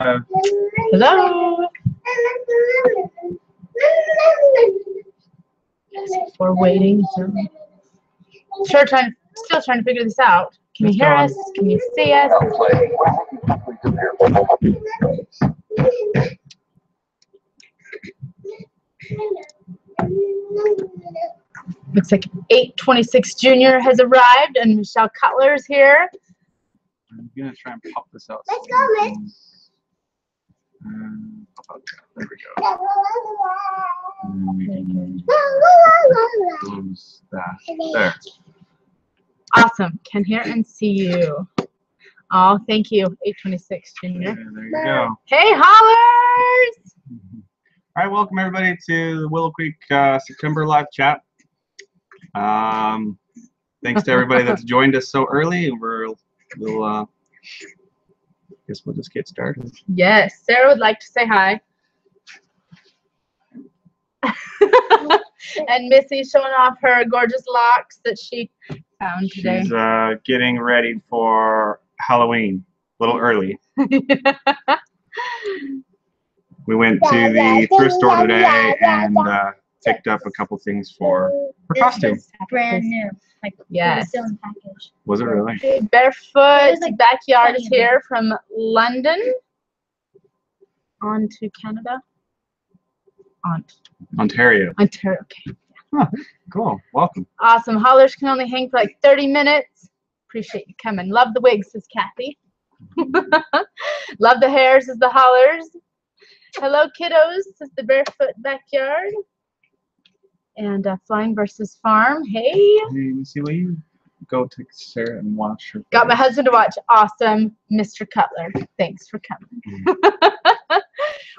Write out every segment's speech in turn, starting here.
Hello. We're waiting. Still trying to figure this out. Can you hear us? Can you see us? Looks like 826 Junior has arrived and Michelle Cutler's here. I'm gonna try and pop this out. Let's go, Miss. There we go. Close that. There. Awesome. Can hear and see you. Oh, thank you, 826 Junior. Yeah, there you go. Hey, hollers! All right, welcome everybody to the Willow Creek September live chat. Thanks to everybody that's joined us so early. Guess we'll just get started. Yes, Sarah would like to say hi. And Missy showing off her gorgeous locks that she found today. She's getting ready for Halloween, a little early. We went to the thrift store today and picked up a couple things for her costume. Brand new. Like, yes. It was still in package. Was it really? Barefoot like Backyard is here from London on to Canada. Ontario. Ontario, okay. Huh, cool. Welcome. Awesome. Hollers can only hang for like 30 minutes. Appreciate you coming. Love the wigs, says Kathy. Love the hairs, says the hollers. Hello, kiddos, says the Barefoot Backyard. And Flying versus Farm. Hey. Hey, Missy, will you go to Sarah and watch her? Got my husband to watch. Awesome, Mr. Cutler. Thanks for coming.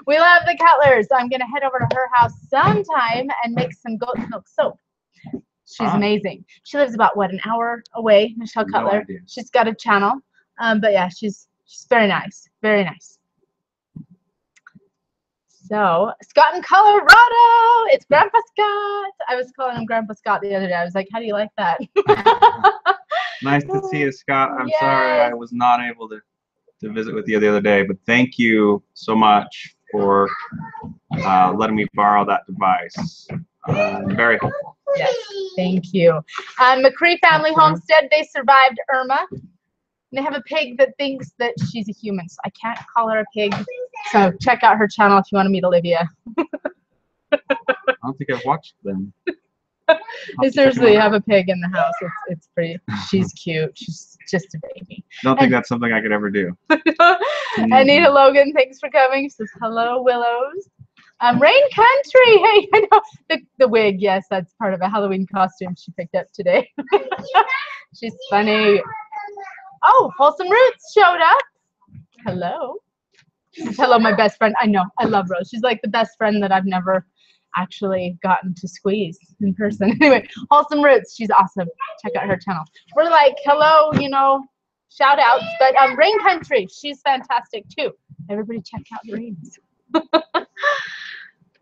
We love the Cutlers. I'm going to head over to her house sometime and make some goat's milk soap. She's amazing. She lives about, what, an hour away, Michelle Cutler. No idea. She's got a channel. But yeah, she's very nice. Very nice. So, Scott in Colorado. It's Grandpa Scott. I was calling him Grandpa Scott the other day. I was like, how do you like that? Nice to see you, Scott. I'm sorry I was not able to visit with you the other day, but thank you so much for letting me borrow that device. Very helpful. Yes, thank you. McCree Family Homestead, they survived Irma. And they have a pig that thinks that she's a human, so I can't call her a pig. So check out her channel if you want to meet Olivia. I don't think I've watched them. They seriously have a pig in the house. It's pretty. She's cute. She's just a baby. Don't think that's something I could ever do. Anita Logan, thanks for coming. She says hello, Willows. Rain Country. Hey, I know the wig. Yes, that's part of a Halloween costume she picked up today. She's funny. Oh, Wholesome Roots showed up. Hello. Hello, my best friend. I know. I love Rose. She's like the best friend that I've never actually gotten to squeeze in person. Anyway, Wholesome Roots. She's awesome. Check out her channel. We're like, hello, you know, shout outs. But Rain Country, she's fantastic too. Everybody check out Rain's.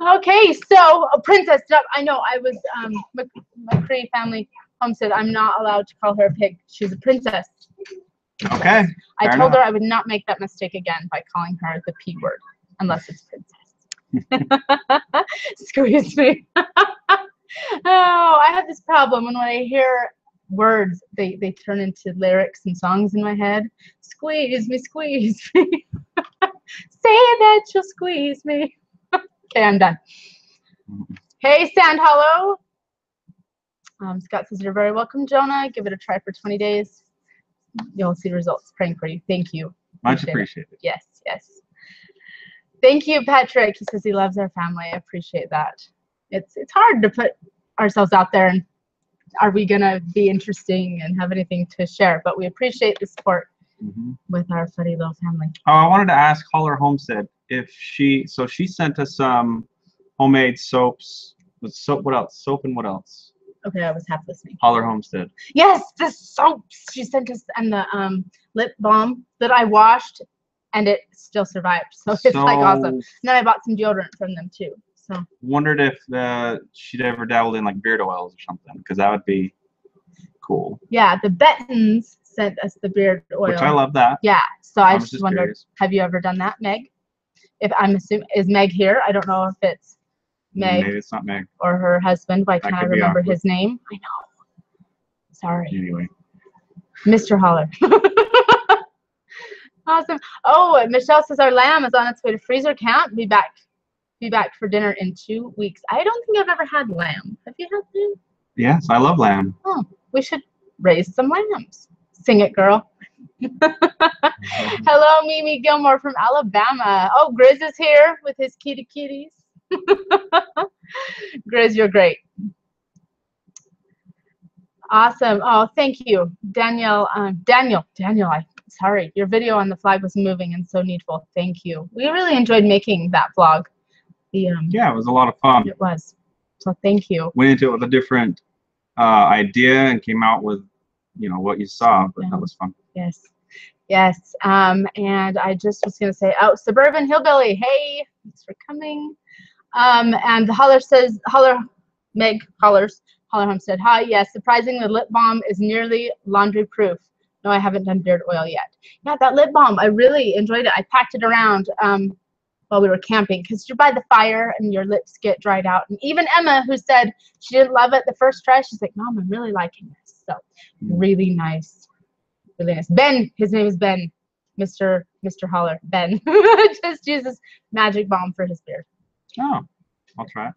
Okay, so Princess, I know I was McCree Family Homestead. I'm not allowed to call her a pig. She's a princess. Okay. I told her I would not make that mistake again by calling her the P word, unless it's princess. Squeeze me. Oh, I have this problem when I hear words, they turn into lyrics and songs in my head. Squeeze me, squeeze me. Say that you'll squeeze me. Okay, I'm done. Hey, Sand Hollow. Scott says you're very welcome, Jonah. Give it a try for 20 days. You'll see results. Praying for you. Thank you. Much appreciated. Yes, yes. Thank you, Patrick. He says he loves our family. I appreciate that. It's hard to put ourselves out there and are we going to be interesting and have anything to share, but we appreciate the support with our funny little family. Oh, I wanted to ask Holler Homestead if she sent us some homemade soaps. With soap, what else? Soap and what else? Okay, I was half listening. Holler Homestead. Yes, the soaps she sent us and the lip balm that I washed and it still survived. So it's like awesome. And then I bought some deodorant from them too. So wondered if she'd ever dabbled in like beard oils or something, because that would be cool. Yeah, the Bettons sent us the beard oil. Which I love that. Yeah. So I was just just wondered, curious. have you ever done that, Meg? If I'm assuming, is Meg here? I don't know if it's Meg Maybe it's not Meg. or her husband. Why That can't I could be remember awkward. his name? I know. Sorry. Anyway. Mr. Holler. Awesome. Oh, Michelle says our lamb is on its way to freezer camp. Be back for dinner in 2 weeks. I don't think I've ever had lamb. Have you had lamb? Yes, I love lamb. Oh, we should raise some lambs. Sing it, girl. Hello, Mimi Gilmore from Alabama. Oh, Grizz is here with his kitties. Grizz, you're great. Awesome. Oh, thank you, Daniel. Daniel, sorry, your video on the flag was moving and so needful. Thank you. We really enjoyed making that vlog. Yeah, it was a lot of fun. It was. So thank you. Went into it with a different idea and came out with, what you saw, but that was fun. Yes. Yes. And I just was going to say, oh, Suburban Hillbilly. Hey, thanks for coming. And the Holler says, Meg Hollers, Holler Homestead. Hi, yes, surprisingly, the lip balm is nearly laundry proof. No, I haven't done beard oil yet. Yeah, that lip balm, I really enjoyed it. I packed it around while we were camping because you're by the fire and your lips get dried out. And even Emma, who said she didn't love it the first try, she's like, Mom, I'm really liking this. So really nice. Really nice. Ben, his name is Ben. Mr. Holler, Ben. Just uses magic balm for his beard. Oh, I'll try it.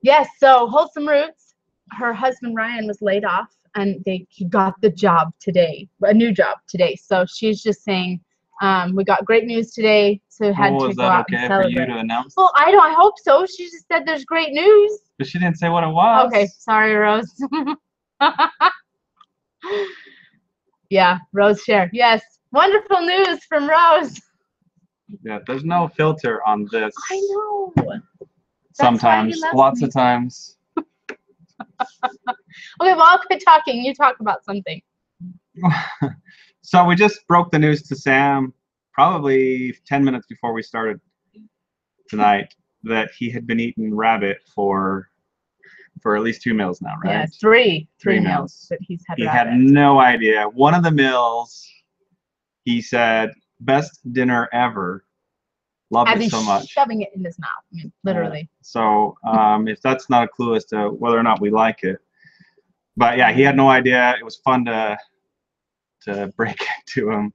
Yes, so Wholesome Roots, her husband Ryan was laid off and he got the job today, a new job today. So she's just saying, we got great news today, so had to go out and celebrate. For you to announce? Well, I hope so. She just said there's great news. But she didn't say what it was. Okay, sorry, Rose. Yeah, Rose share. Yes, wonderful news from Rose. Yeah, there's no filter on this. I know. Sometimes, lots of times. Okay, well, I'll quit talking. You talk about something. So we just broke the news to Sam probably 10 minutes before we started tonight that he had been eating rabbit for at least 2 meals now, right? Yeah, three Three meals meals. that he's had. He rabbit. had no idea. One of the meals, he said, best dinner ever. Loved As it he's so much. shoving it in his mouth, I mean, literally. So if that's not a clue as to whether or not we like it. But yeah, he had no idea. It was fun to break it to him.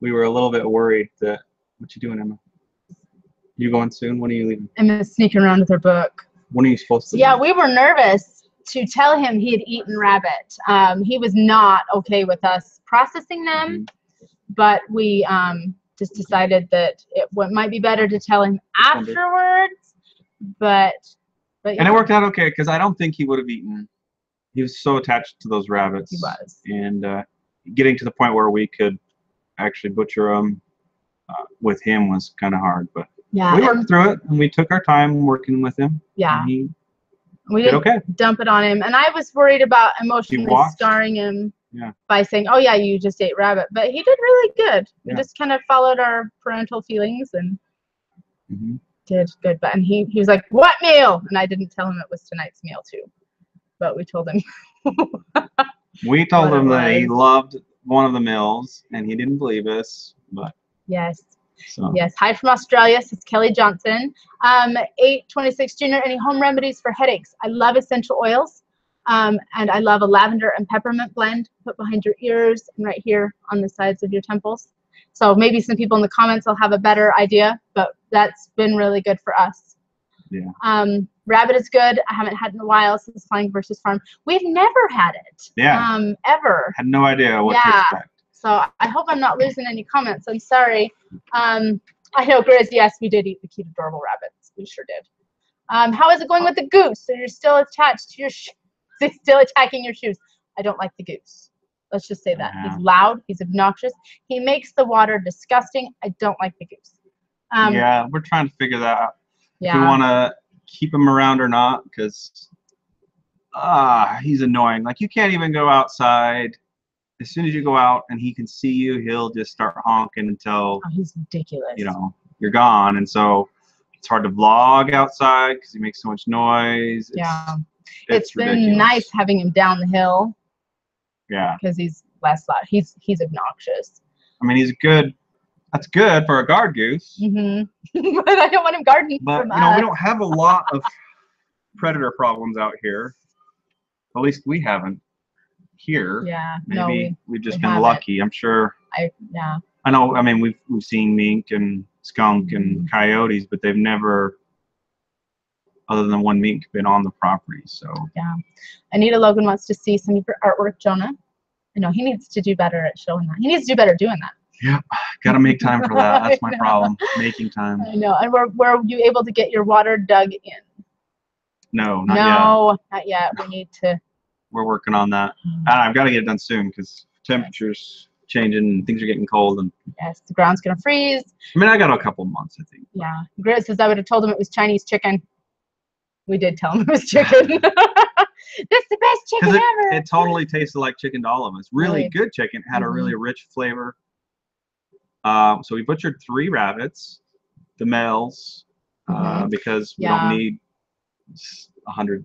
We were a little bit worried that, what you doing, Emma? You going soon? When are you leaving? Emma's sneaking around with her book. When are you supposed to Yeah, leave? we were nervous to tell him he had eaten rabbit. He was not okay with us processing them, but we just decided that it might be better to tell him afterwards. But yeah. And it worked out okay because I don't think he would have eaten. He was so attached to those rabbits. He was. And getting to the point where we could actually butcher them with him was kind of hard, but yeah, we worked through it and we took our time working with him. Yeah. We didn't okay. dump it on him. And I was worried about emotionally scarring him by saying, oh, yeah, you just ate rabbit. But he did really good. We just kind of followed our parental feelings and did good. And he was like, what meal? And I didn't tell him it was tonight's meal, too. But we told him. We told him that he loved one of the meals, and he didn't believe us. But yes. So. Yes. Hi from Australia. This is Kelly Johnson. 826 Junior. Any home remedies for headaches? I love essential oils. And I love a lavender and peppermint blend. Put behind your ears and right here on the sides of your temples. So maybe some people in the comments will have a better idea, but that's been really good for us. Yeah. Rabbit is good. I haven't had it in a while since Flying versus Farm. We've never had it. Yeah. Ever. Had no idea what to expect. So I hope I'm not losing any comments. I'm sorry. I know, Grizz, yes, we did eat the cute, adorable rabbits. We sure did. How is it going with the goose? So you're still attached to your still attacking your shoes. I don't like the goose. Let's just say that. He's loud. He's obnoxious. He makes the water disgusting. I don't like the goose. Yeah, we're trying to figure that out. Yeah. If we want to keep him around or not, because he's annoying. Like, you can't even go outside. As soon as you go out and he can see you, he'll just start honking until he's ridiculous. You're gone. And so it's hard to vlog outside because he makes so much noise. It's been nice having him down the hill. Yeah. Because he's less loud. He's obnoxious. I mean, he's good. That's good for a guard goose. Mm-hmm. But I don't want him guarding But from you know, us. we don't have a lot of predator problems out here. At least we haven't here. Yeah. Maybe No, we've just we been haven't. lucky. I'm sure. Yeah. I know. I mean, we've seen mink and skunk and coyotes, but they've never, other than one mink, been on the property. So Yeah. Anita Logan wants to see some of your artwork, Jonah. I know he needs to do better at showing that. He needs to do better doing that. yeah, gotta make time for that. That's my I know. problem. Making time. I know. And were you able to get your water dug in? No, not yet. No, not yet. We need to. We're working on that. I've got to get it done soon because temperatures changing and things are getting cold. And Yes, the ground's gonna freeze. I mean, I got a couple months, I think. Yeah. Grit says I would have told him it was Chinese chicken. We did tell him it was chicken. That's the best chicken Because ever. it totally tasted like chicken to all of us. Really Really? good chicken. Had a really rich flavor. So we butchered 3 rabbits, the males, because we don't need $100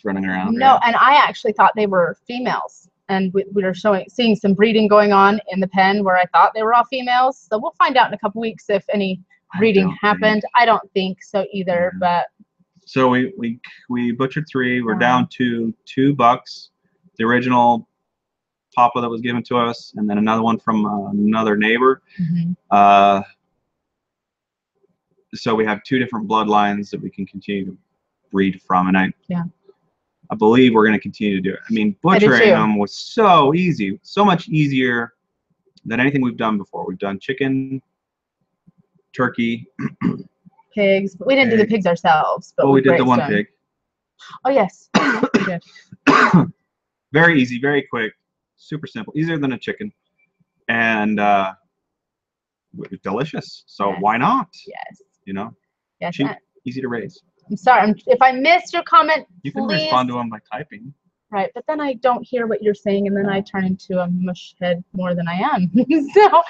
running around. No, right? and I actually thought they were females. And we were seeing some breeding going on in the pen where I thought they were all females. So we'll find out in a couple weeks if any breeding happened. I don't think so either, but so we butchered 3. We're down to 2 bucks. The original papa that was given to us, and then another one from another neighbor. So we have 2 different bloodlines that we can continue to breed from, and I believe we're going to continue to do it. I mean, butchering them was so easy, so much easier than anything we've done before. We've done chicken, turkey, pigs. But we didn't do the pigs ourselves. But we did the one pig. Oh, yes. We did. Very easy, very quick, super simple, easier than a chicken, and delicious. So why not? Yes. You know, Yes. cheap, easy to raise. I'm sorry. If I missed your comment, you can please respond to them by typing. Right, but then I don't hear what you're saying, and then I turn into a mush head more than I am. So,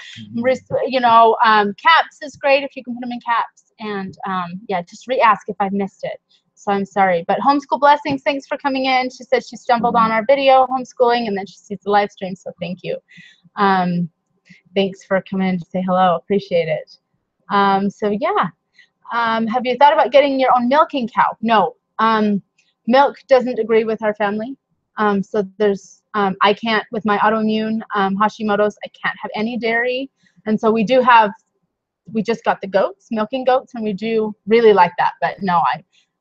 you know, caps is great if you can put them in caps, and yeah, just re-ask if I've missed it. So I'm sorry, but Homeschool Blessings, thanks for coming in. She said she stumbled on our video homeschooling, and then she sees the live stream, so thank you. Thanks for coming in to say hello. Appreciate it. So yeah, have you thought about getting your own milking cow? No, milk doesn't agree with our family. So there's, I can't, with my autoimmune Hashimoto's, I can't have any dairy. And so we just got the goats, milking goats, and we do really like that. But no,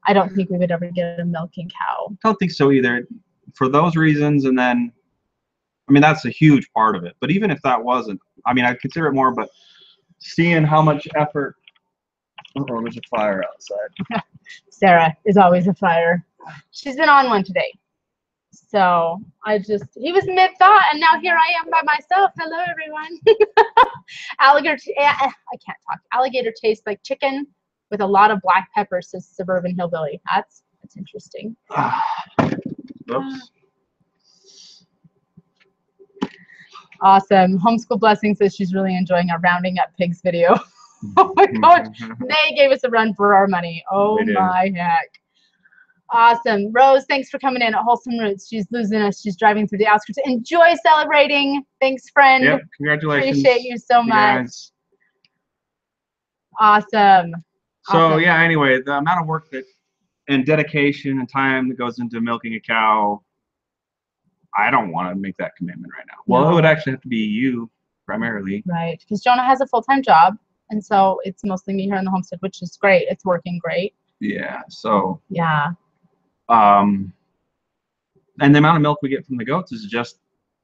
I don't think we would ever get a milking cow. I don't think so either. For those reasons, and then, I mean, that's a huge part of it. But even if that wasn't, I mean, I'd consider it more, but seeing how much effort, oh, there's a fire outside. Sarah is always a fire. She's been on one today. So he was mid-thought, and now here I am by myself. Hello, everyone. I can't talk. Alligator tastes like chicken with a lot of black pepper, says Suburban Hillbilly. That's interesting. Oops. Awesome. Homeschool Blessing says she's really enjoying our rounding up pigs video. Oh my gosh, they gave us a run for our money. Oh my heck. Awesome. Rose, thanks for coming in at Wholesome Roots. She's losing us. She's driving through the outskirts. Enjoy celebrating. Thanks, friend. Yep, congratulations. Appreciate you so much. Guys. Awesome. So yeah, anyway, the amount of work and dedication and time that goes into milking a cow, I don't want to make that commitment right now. Well, it would actually have to be you primarily. Right, because Jonah has a full-time job, and so it's mostly me here in the homestead, which is great. It's working great. Yeah, so. Yeah. And the amount of milk we get from the goats is just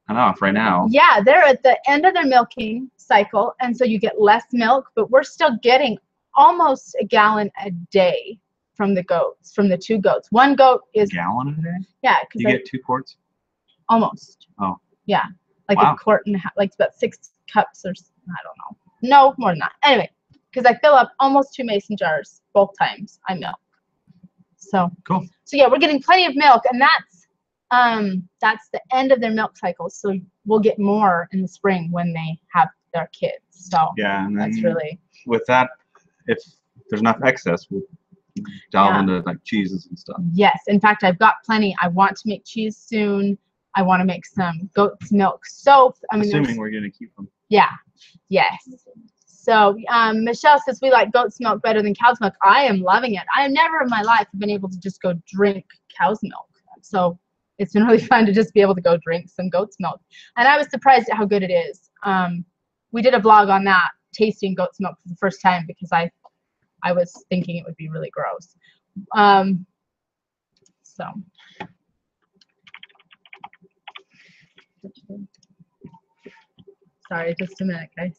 enough right now. Yeah, they're at the end of their milking cycle, and so you get less milk, but we're still getting almost a gallon a day from the goats, from the 2 goats. One goat is a gallon a day. Yeah, because you get 2 quarts. Almost. Oh. Yeah, like a quart and a half, like about 6 cups, or I don't know. No, more than that. Anyway, because I fill up almost 2 mason jars both times I milk. So cool. So yeah, we're getting plenty of milk, and that's the end of their milk cycle. So we'll get more in the spring when they have their kids. So yeah, and that's really with that. If there's enough excess, we'll delve into like cheeses and stuff. Yes, in fact, I've got plenty. I want to make cheese soon. I want to make some goat's milk soap. I mean, assuming we're going to keep them. Yeah. Yes. So Michelle says we like goat's milk better than cow's milk. I am loving it. I have never in my life been able to just go drink cow's milk. So it's been really fun to just be able to go drink some goat's milk. And I was surprised at how good it is. We did a vlog on that, tasting goat's milk for the first time, because I was thinking it would be really gross. So. Sorry, just a minute, guys.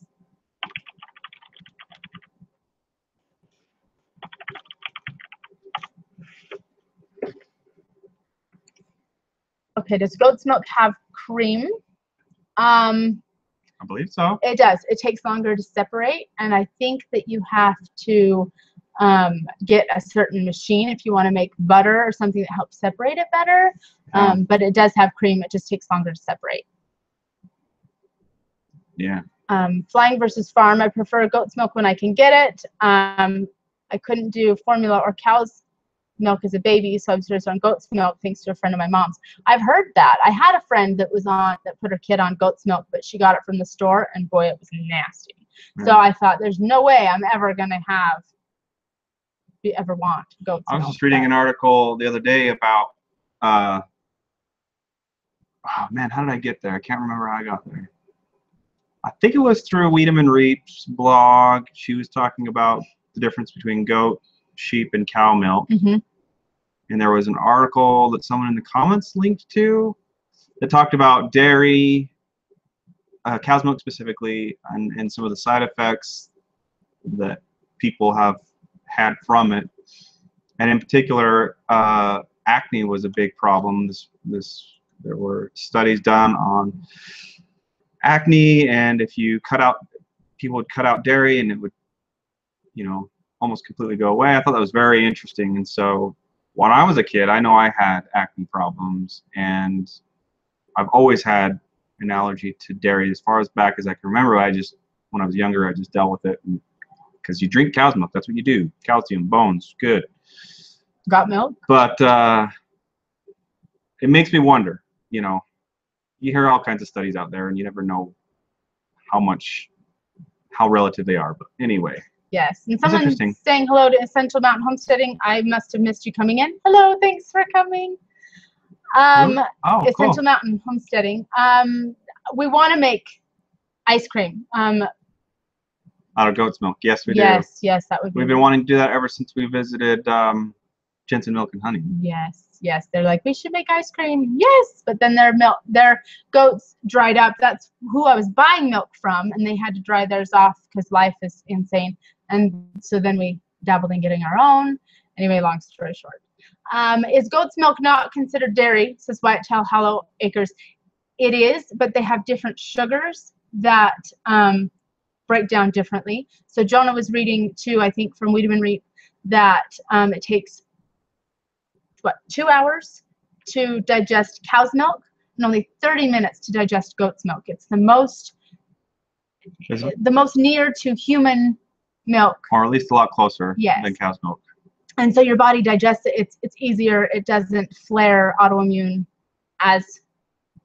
Okay, does goat's milk have cream? I believe so. It does. It takes longer to separate, and I think that you have to get a certain machine if you want to make butter or something that helps separate it better. But it does have cream. It just takes longer to separate. Yeah. Flying versus farm. I prefer goat's milk when I can get it. I couldn't do formula or cow's milk as a baby, so I was raised on goat's milk thanks to a friend of my mom's. I've heard that. I had a friend that put her kid on goat's milk, but she got it from the store, and boy, it was nasty. So I thought, there's no way I'm ever gonna ever want goat's milk. I was just reading an article the other day about oh man, how did I get there? I can't remember how I got there. I think it was through Wiedemann Reap's blog. She was talking about the difference between goat, sheep, and cow milk. And there was an article that someone in the comments linked to that talked about dairy, cow's milk specifically, and some of the side effects that people have had from it. And in particular, acne was a big problem. There were studies done on acne, and if you people would cut out dairy, and it would, almost completely go away. I thought that was very interesting. And so when I was a kid, I know I had acne problems, and I've always had an allergy to dairy as far as back as I can remember. When I was younger, I just dealt with it, because you drink cow's milk. That's what you do. Calcium, bones, good. Got milk? But it makes me wonder, you hear all kinds of studies out there, and you never know how relative they are. But anyway. Yes. And someone's saying hello to Essential Mountain Homesteading. I must have missed you coming in. Hello, thanks for coming. Essential cool. Mountain Homesteading. We want to make ice cream. Out of goat's milk. Yes, we do. Yes, that would be. We've been wanting to do that ever since we visited Jensen Milk and Honey. Yes. They're like, we should make ice cream. Yes, but then their goats dried up. That's who I was buying milk from, and they had to dry theirs off because life is insane. And so then we dabbled in getting our own. Anyway, long story short. Is goat's milk not considered dairy? Says Whitetail Hollow Acres. It is, but they have different sugars that break down differently. So Jonah was reading too, I think, from Wiedemann Reap, that it takes 2 hours to digest cow's milk and only 30 minutes to digest goat's milk. It's the most near to human milk, or at least a lot closer yes. than cow's milk. And so your body digests it. It's easier. It doesn't flare autoimmune as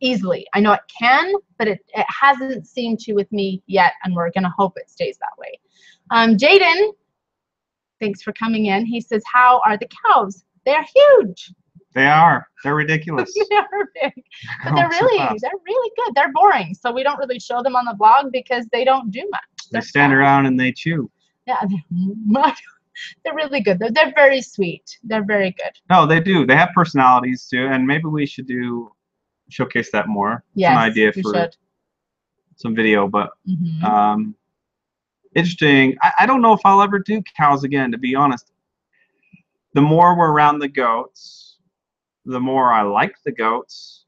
easily. I know it can, but it hasn't seemed to with me yet, and we're gonna hope it stays that way. Jaden, thanks for coming in. He says, how are the cows? They're huge. They are. They're ridiculous. They are big. But they're really good. They're boring. So we don't really show them on the blog because they don't do much. They stand around and they chew. Yeah, they're really good. They're very sweet. They're very good. No, they do. They have personalities too, and maybe we should showcase that more. Yes, it's an idea for some video, but interesting. I don't know if I'll ever do cows again, to be honest. The more we're around the goats, the more I like the goats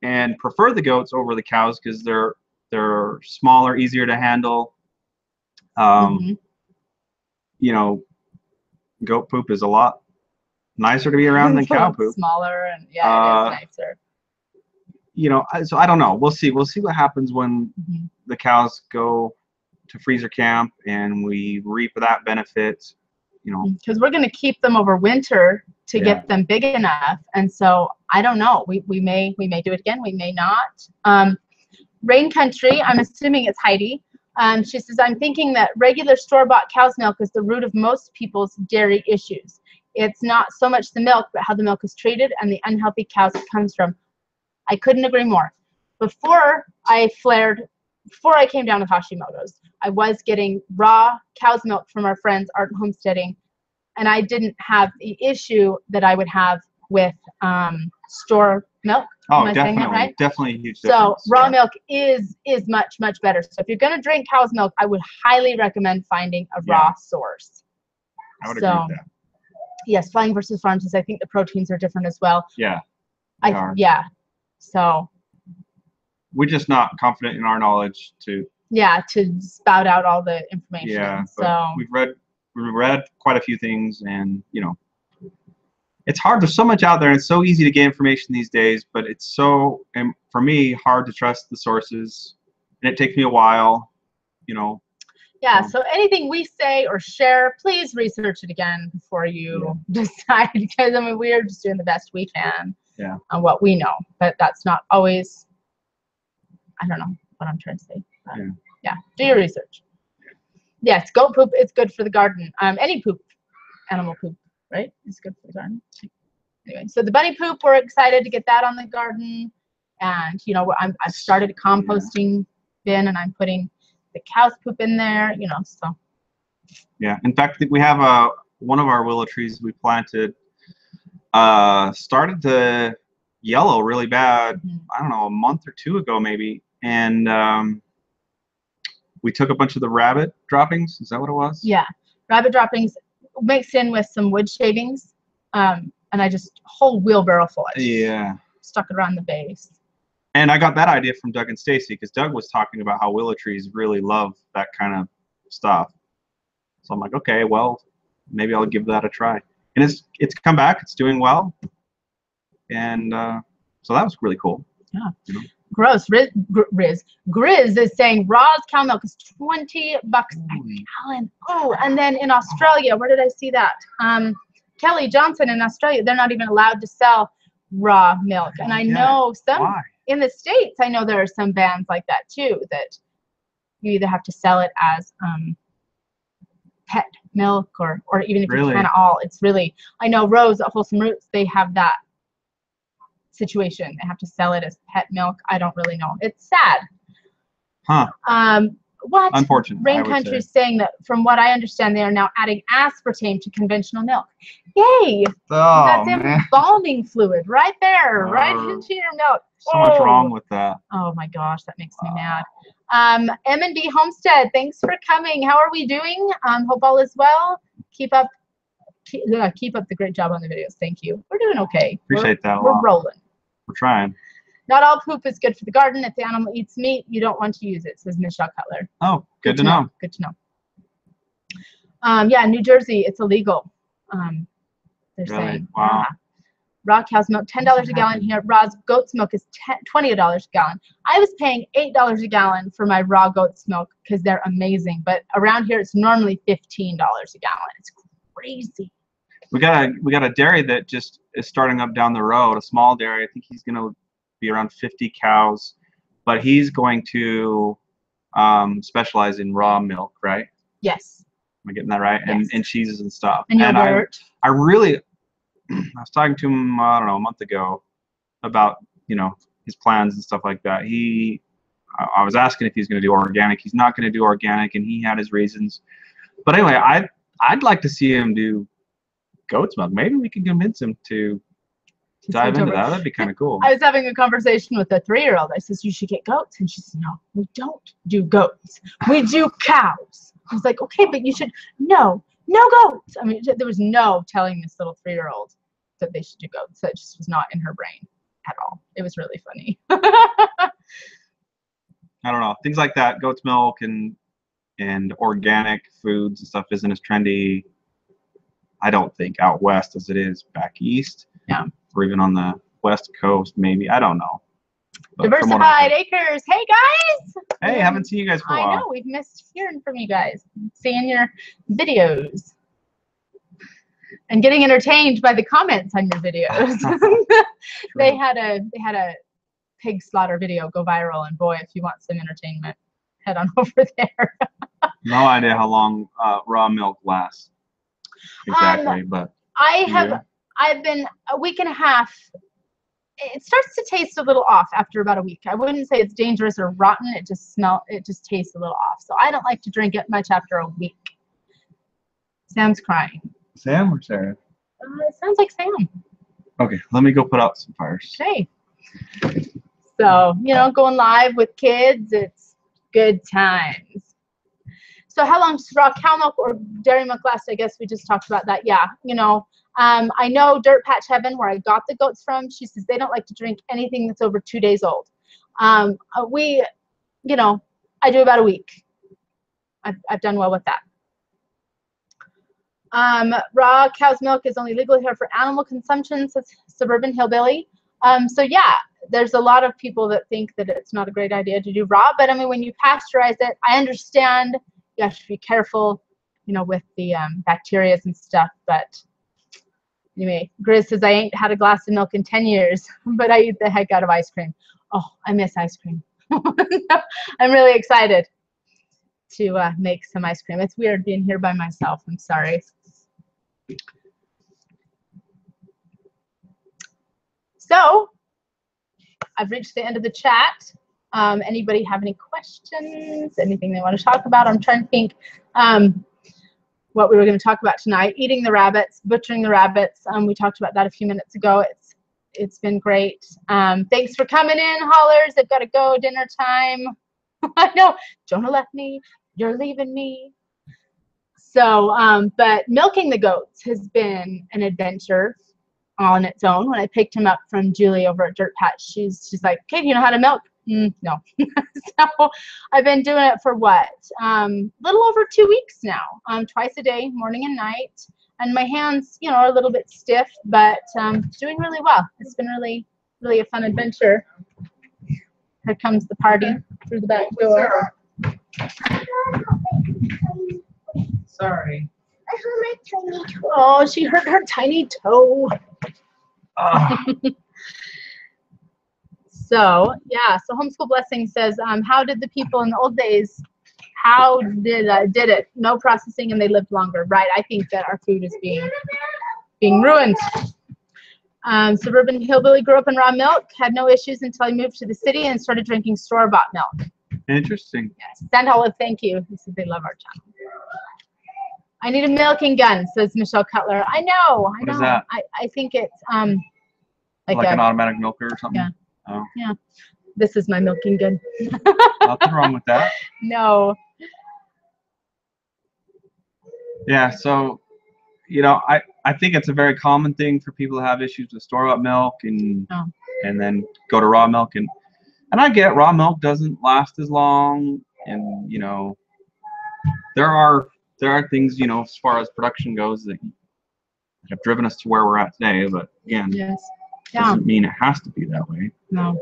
and prefer the goats over the cows because they're smaller, easier to handle. Goat poop is a lot nicer to be around than cow poop. Smaller and it is nicer. So I don't know. We'll see. We'll see what happens when the cows go to freezer camp and we reap that benefit. you know. Because we're going to keep them over winter to Yeah. get them big enough. And so I don't know. We may do it again. We may not. Rain Country, I'm assuming it's Heidi. She says, I'm thinking that regular store-bought cow's milk is the root of most people's dairy issues. It's not so much the milk, but how the milk is treated and the unhealthy cows it comes from. I couldn't agree more. Before I came down with Hashimoto's, I was getting raw cow's milk from our friends, Art Homesteading, and I didn't have the issue that I would have with store milk. Oh, Am I saying that definitely, right? definitely a huge So difference. raw Yeah. milk is much, much better. So if you're going to drink cow's milk, I would highly recommend finding a raw source. I would agree with that. Yes, Flying versus Farm says, I think the proteins are different as well. Yeah, they are. Yeah. So We're just not confident in our knowledge to. yeah, to spout out all the information. Yeah, but so we've read quite a few things, and you know, it's hard. There's so much out there, and it's so easy to get information these days. But it's so, and for me, hard to trust the sources, and it takes me a while. You know. yeah, so anything we say or share, please research it again before you decide, because I mean, we're just doing the best we can on what we know, but that's not always, I don't know what I'm trying to say. Yeah, do your research. Yes, goat poop is good for the garden. Any poop, animal poop, right? It's good for the garden. Anyway, so the bunny poop, we're excited to get that on the garden. And, you know, I've started a composting bin, and I'm putting the cow's poop in there, you know, so. Yeah, in fact, we have one of our willow trees we planted started to yellow really bad, I don't know, a month or two ago maybe. And we took a bunch of the rabbit droppings. Is that what it was? Yeah, rabbit droppings mixed in with some wood shavings. And I just, whole wheelbarrow full. I just stuck it around the base. And I got that idea from Doug and Stacy, because Doug was talking about how willow trees really love that kind of stuff. So I'm like, okay, well, maybe I'll give that a try. And it's come back. It's doing well. And so that was really cool. Yeah. You know? Gross. Grizz is saying Raw's cow milk is $20 a gallon. Oh, and then in Australia, where did I see that? Kelly Johnson in Australia, they're not even allowed to sell raw milk. And I know some. Why? In the States, I know there are some bans like that too, that you either have to sell it as pet milk or even if you can at all. It's really, I know Rose at Wholesome Roots, they have that situation. They have to sell it as pet milk. I don't really know. It's sad. Huh. What? Unfortunate. Rain Country is saying that from what I understand, they are now adding aspartame to conventional milk. Yay! Oh, that's man. embalming fluid right there, right into your milk. So much wrong with that. Oh my gosh, that makes me mad. M&B Homestead, thanks for coming. How are we doing? Hope all is well. Keep up the great job on the videos. Thank you. We're doing okay. Appreciate that a lot. We're rolling. We're trying. Not all poop is good for the garden. If the animal eats meat, you don't want to use it, says Michelle Cutler. Oh, good to know. Good to know. Yeah, New Jersey, it's illegal. They're saying. Wow. Yeah. Raw cow's milk, $10 a gallon here. Raw goat's milk is $20 a gallon. I was paying $8 a gallon for my raw goat's milk because they're amazing. But around here, it's normally $15 a gallon. It's crazy. We got a dairy that just is starting up down the road, a small dairy. I think he's going to be around 50 cows, but he's going to specialize in raw milk, right? Yes. Am I getting that right? Yes. And cheeses and stuff. And yogurt. I really, I was talking to him, I don't know, a month ago about, you know, his plans and stuff like that. I was asking if he's going to do organic. He's not going to do organic, and he had his reasons. But anyway, I'd like to see him do goat's milk. Maybe we can convince him to dive into that. That'd be kind of cool. I was having a conversation with a 3-year-old. I says, you should get goats. And she says, no, we don't do goats. We do cows. I was like, okay, but you should, no goats. I mean, there was no telling this little 3-year-old that they should do goats. That just was not in her brain at all. It was really funny. I don't know. Things like that, goat's milk and organic foods and stuff isn't as trendy, I don't think, out west as it is back east. Yeah. Or even on the west coast, maybe. I don't know. But Diversified Acres. Hey, guys. Hey, haven't seen you guys for a while. I know. We've missed hearing from you guys, seeing your videos. and getting entertained by the comments on your videos. They had a pig slaughter video go viral, and boy, if you want some entertainment, head on over there. No idea how long raw milk lasts exactly, but I've been a week and a half. It starts to taste a little off after about a week. I wouldn't say it's dangerous or rotten. It just tastes a little off. So I don't like to drink it much after a week. Sam's crying. Sam or Sarah? It sounds like Sam. Okay, let me go put out some fires. Okay. So, going live with kids, it's good times. So how long does raw cow milk or dairy milk last? I guess we just talked about that. Yeah, I know Dirt Patch Heaven, where I got the goats from, she says they don't like to drink anything that's over 2 days old. I do about a week. I've done well with that. Raw cow's milk is only legal here for animal consumption, says Suburban Hillbilly. So yeah, there's a lot of people that think that it's not a great idea to do raw, but I mean, when you pasteurize it, I understand you have to be careful, with the bacteria and stuff, but anyway, Grizz says, I ain't had a glass of milk in 10 years, but I eat the heck out of ice cream. Oh, I miss ice cream. I'm really excited to make some ice cream. It's weird being here by myself. I'm sorry. So, I've reached the end of the chat. Anybody have any questions? Anything they want to talk about? I'm trying to think what we were going to talk about tonight. Eating the rabbits, butchering the rabbits. We talked about that a few minutes ago. It's been great. Thanks for coming in, haulers. I've got to go. Dinner time. I know. Jonah left me. You're leaving me. So, but milking the goats has been an adventure on its own. When I picked him up from Julie over at Dirt Patch, she's like, "Okay, do you know how to milk?" No. So I've been doing it for what? Little over 2 weeks now. Twice a day, morning and night. And my hands, are a little bit stiff, but doing really well. It's been really, really a fun adventure. Here comes the party through the back door. Sorry. I hurt my tiny toe. Oh, she hurt her tiny toe. So, yeah, so Homeschool Blessing says, how did the people in the old days, how did it? No processing and they lived longer. Right, I think that our food is being ruined. Suburban Hillbilly grew up in raw milk, had no issues until he moved to the city and started drinking store-bought milk. Interesting. Yes, Sand Olive, thank you. He said they love our channel. I need a milking gun, says Michelle Cutler. I know. What is that? I think it's like an automatic milker or something? Yeah. Oh. Yeah. This is my milking gun. Nothing wrong with that. No. Yeah, so, I think it's a very common thing for people to have issues with store-bought milk and then go to raw milk. And I get raw milk doesn't last as long. And, there are things, as far as production goes that have driven us to where we're at today. But, again, Yes. doesn't mean it has to be that way. No.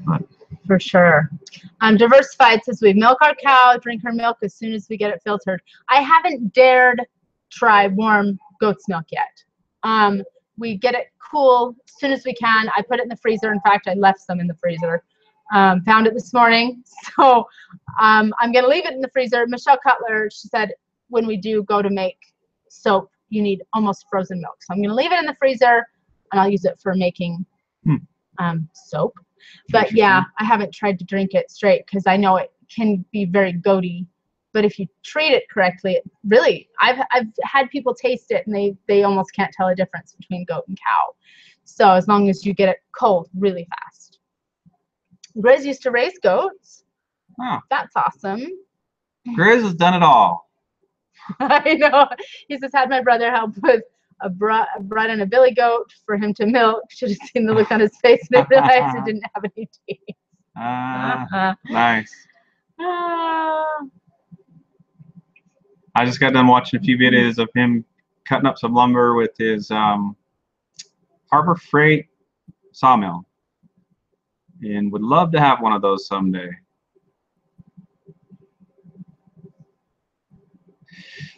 But for sure. Diversified says we milk our cow, drink her milk as soon as we get it filtered. I haven't dared try warm goat's milk yet. We get it cool as soon as we can. I put it in the freezer. In fact, I left some in the freezer. Found it this morning. So I'm going to leave it in the freezer. Michelle Cutler, she said, when we do go to make soap, you need almost frozen milk. So I'm going to leave it in the freezer, and I'll use it for making soap. But yeah, I haven't tried to drink it straight because I know it can be very goaty. But if you treat it correctly, really, I've had people taste it and they almost can't tell a difference between goat and cow. So as long as you get it cold really fast. Grizz used to raise goats. Oh. That's awesome. Grizz has done it all. I know. He just had my brother help with brought in a billy goat for him to milk. Should have seen the look on his face and I realized it didn't have any teeth. Nice. I just got done watching a few videos of him cutting up some lumber with his Harbor Freight sawmill, and would love to have one of those someday.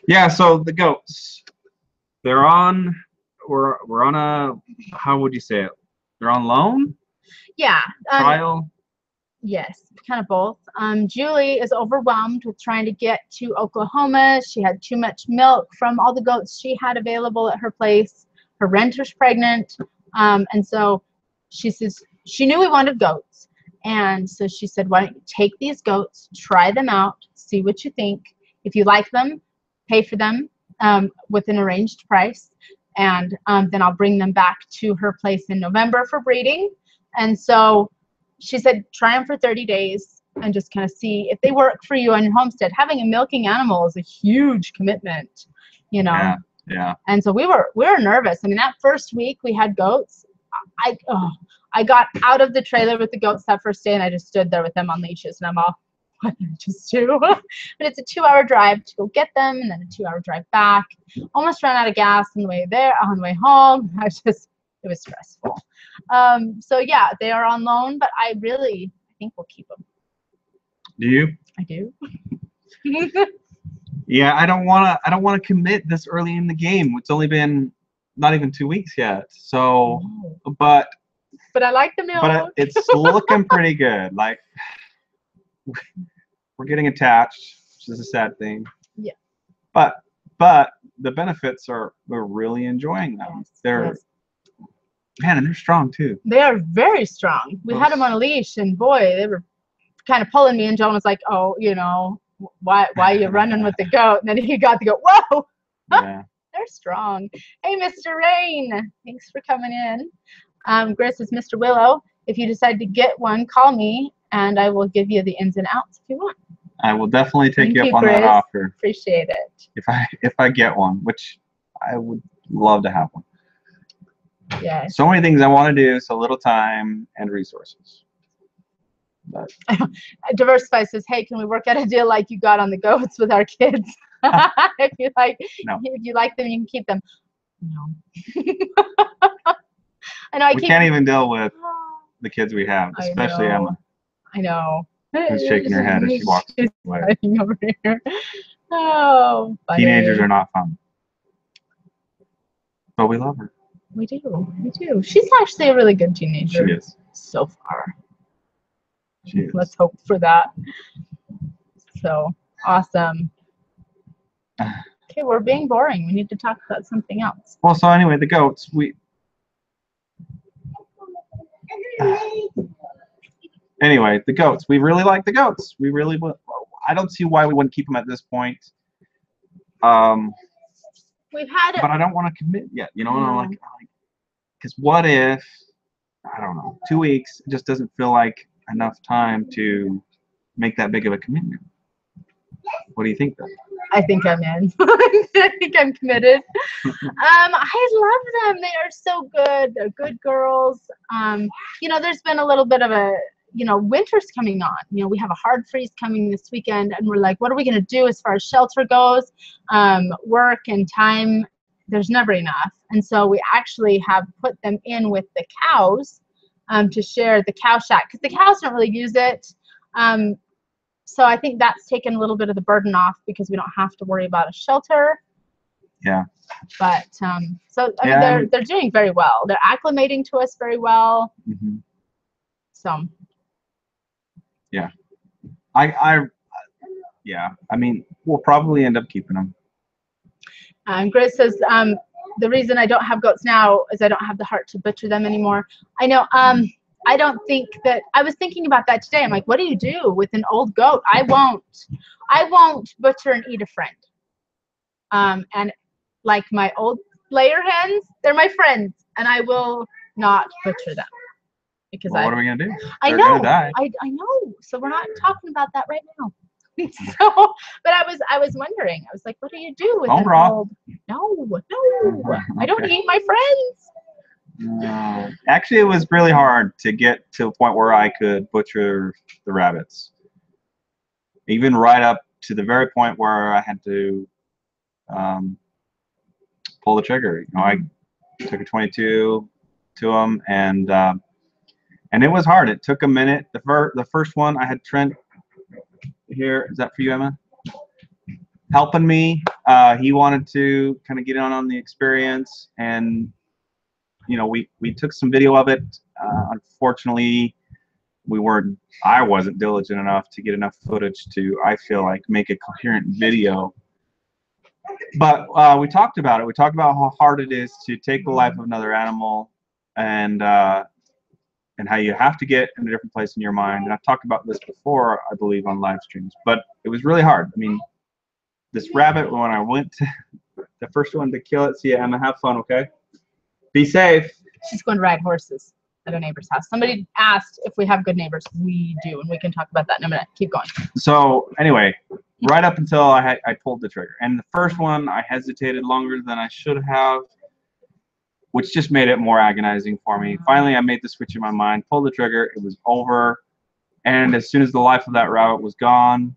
Yeah, so the goats. They're on. We're on a. How would you say it? They're on loan. Yeah. Trial. Yes, kind of both. Julie is overwhelmed with trying to get to Oklahoma. She had too much milk from all the goats she had available at her place. Her renter's pregnant, and so she says she knew we wanted goats, and so she said, "Why don't you take these goats, try them out, see what you think. If you like them, pay for them with an arranged price, and then I'll bring them back to her place in November for breeding." And so she said, try them for 30 days and just kind of see if they work for you on your homestead. Having a milking animal is a huge commitment, you know. Yeah. Yeah. And so we were nervous. I mean, that first week we had goats. I got out of the trailer with the goats that first day, and I just stood there with them on leashes, and I'm all, what did I just do? But it's a 2-hour drive to go get them, and then a 2-hour drive back. Almost ran out of gas on the way there, on the way home. It was stressful. So yeah, they are on loan, but I think we'll keep them. Do you? I do. Yeah, I don't wanna commit this early in the game. It's only been not even 2 weeks yet. So, but I like the milk. But it's looking pretty good. Like, we're getting attached, which is a sad thing. Yeah. But the benefits we're really enjoying them. Yes. Man, and they're strong too. They are very strong. We had them on a leash, and boy, they were kind of pulling me, and Joan was like, "Oh, you know, why are you running with the goat?" And then he got to go, "Whoa!" Yeah. They're strong. Hey, Mr. Rain, thanks for coming in. Grace is Mr. Willow. If you decide to get one, call me, and I will give you the ins and outs if you want. I will definitely take you up on Grace. that offer. Appreciate it. If I get one, which I would love to have one. Yes. So many things I want to do, so little time and resources. But Diversify says, "Hey, can we work out a deal like you got on the goats with our kids? If you like them, you can keep them." No. I know. We can't even deal with the kids we have, especially Emma. I know. Who's shaking her head as she walks away. Over here. Oh, funny. Teenagers are not fun, but we love her. We do. She's actually a really good teenager. She is. So far. She is. Let's hope for that. So, awesome. Okay, we're being boring. We need to talk about something else. Well, so anyway, the goats, Anyway, the goats. We really like the goats. We really would. I don't see why we wouldn't keep them at this point. We've had it. But I don't want to commit yet. You know, and I'm like, because what if, I don't know, 2 weeks just doesn't feel like enough time to make that big of a commitment. What do you think, though? I think I'm in. I think I'm committed. I love them. They are so good. They're good girls. You know, there's been a little bit of a, winter's coming on. You know, we have a hard freeze coming this weekend, and we're like, what are we going to do as far as shelter goes? Work and time, there's never enough. And so we actually have put them in with the cows to share the cow shack, because the cows don't really use it. So I think that's taken a little bit of the burden off, because we don't have to worry about a shelter. Yeah. But so I mean, they're doing very well. They're acclimating to us very well. Mm-hmm. So. Yeah. Yeah. I mean, we'll probably end up keeping them. Grace says, the reason I don't have goats now is I don't have the heart to butcher them anymore. I know. I don't think that, I was thinking about that today. I'm like, what do you do with an old goat? I won't butcher and eat a friend. And like my old layer hens, they're my friends, and I will not butcher them. Because what are we gonna do? I know. Gonna die. I know. So we're not talking about that right now. So, but I was wondering. I was like, what do you do with an old? No. I don't eat my friends. No. Actually, it was really hard to get to a point where I could butcher the rabbits. Even right up to the very point where I had to pull the trigger. I took a 22 to them, and it was hard. It took a minute. The first one, I had Trent here. Is that for you, Emma? Helping me he wanted to kind of get on the experience, and we took some video of it. Unfortunately, I wasn't diligent enough to get enough footage to, I feel like, make a coherent video. But we talked about it. We talked about how hard it is to take the life of another animal, and how you have to get in a different place in your mind. And I've talked about this before, I believe, on live streams. But it was really hard. I mean, this rabbit, when I went to the first one to kill it, see ya, Emma, have fun, okay? Be safe. She's going to ride horses at a neighbor's house. Somebody asked if we have good neighbors. We do, and we can talk about that in a minute. Keep going. So anyway, right up until I pulled the trigger. And the first one, I hesitated longer than I should have, which just made it more agonizing for me. Finally, I made the switch in my mind, pulled the trigger, it was over. And as soon as the life of that rabbit was gone,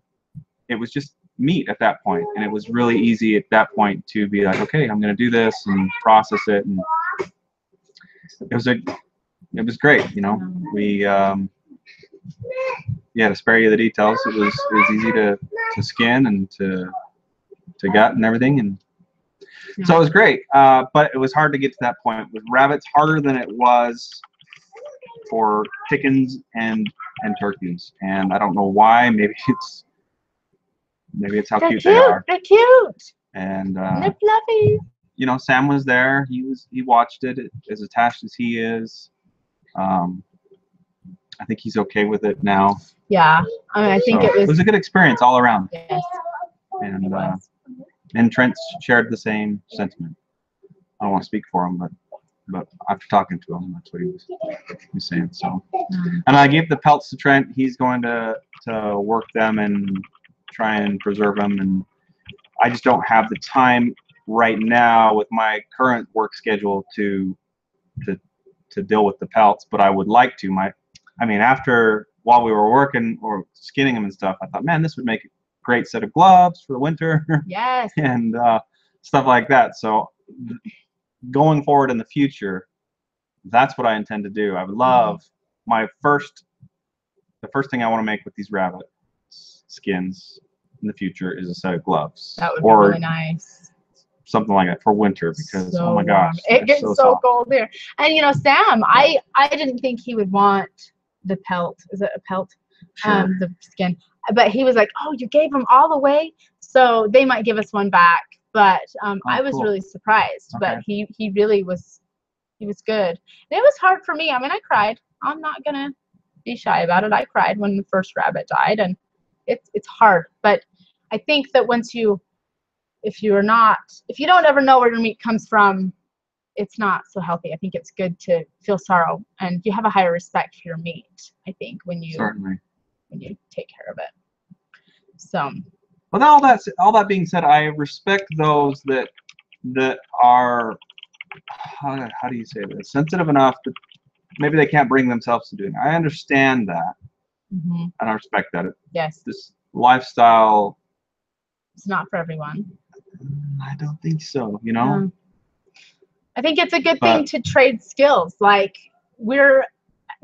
it was just meat at that point. And it was really easy at that point to be like, okay, I'm going to do this and process it. And it was great, We, to spare you the details, it was easy to skin and to gut and everything. And so it was great, but it was hard to get to that point. With rabbits, harder than it was for chickens and turkeys. And I don't know why. Maybe it's how cute they are. They're cute. And they're fluffy. Sam was there. He watched it, as attached as he is. I think he's okay with it now. Yeah, I mean, I think it was a good experience all around. Yes. And Trent shared the same sentiment. I don't want to speak for him, but after talking to him, that's what he was saying. So, and I gave the pelts to Trent. He's going to work them and try and preserve them. And I just don't have the time right now with my current work schedule to deal with the pelts. But I would like to. While we were working or skinning them and stuff, I thought, man, this would make a great set of gloves for the winter. Yes. And stuff like that. So going forward in the future, that's what I intend to do. I would love the first thing I want to make with these rabbit skins in the future is a set of gloves. That would be really nice. Something like that for winter, because so oh my gosh, it gets so cold here. And Sam, I didn't think he would want the pelt. Is it a pelt? Sure. The skin. But he was like, "Oh, you gave them all away, so they might give us one back." But I was really surprised. Okay. But he really was. He was good. And it was hard for me. I mean, I cried. I'm not gonna be shy about it. I cried when the first rabbit died, and it's hard. But I think that if you don't ever know where your meat comes from, it's not so healthy. I think it's good to feel sorrow, and you have a higher respect for your meat, I think, when you take care of it. So, with all that being said, I respect those that are, how do you say this, sensitive enough that maybe they can't bring themselves to doing it. I understand that, and I respect that. Yes. This lifestyle, it's not for everyone. I don't think so, I think it's a good thing to trade skills. Like, we're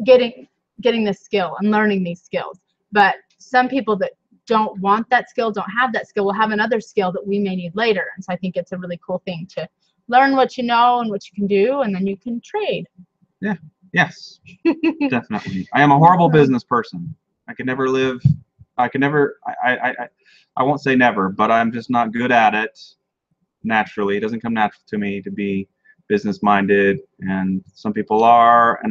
getting this skill and learning these skills. But some people that don't want that skill, don't have that skill, will have another skill that we may need later. And so I think it's a really cool thing to learn what you know and what you can do, and then you can trade. Yeah. Yes. Definitely. I am a horrible business person. I won't say never, but I'm just not good at it naturally. It doesn't come natural to me to be business minded, and some people are,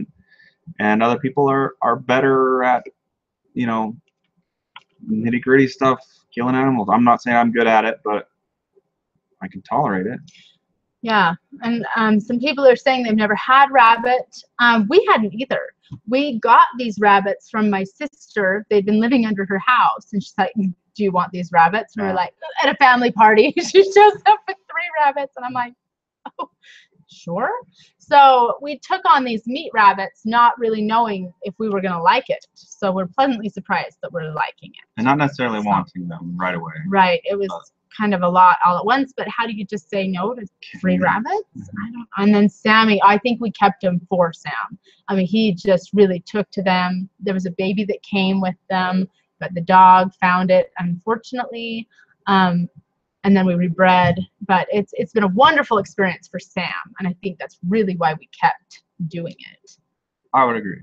and other people are better at, nitty gritty stuff, killing animals. I'm not saying I'm good at it, but I can tolerate it. Yeah, and some people are saying they've never had rabbit. We hadn't either. We got these rabbits from my sister. They'd been living under her house, and she's like, "Do you want these rabbits?" And we're like, at a family party, she shows up with 3 rabbits, and I'm like, "Oh, sure." So we took on these meat rabbits, not really knowing if we were going to like it. So we're pleasantly surprised that we're liking it. And not necessarily wanting them right away. Right. It was kind of a lot all at once, but how do you just say no to 3 rabbits? And then Sammy, I think we kept him for Sam. I mean, he just really took to them. There was a baby that came with them, but the dog found it, unfortunately. And and then we rebred. But it's been a wonderful experience for Sam, and I think that's really why we kept doing it. I would agree.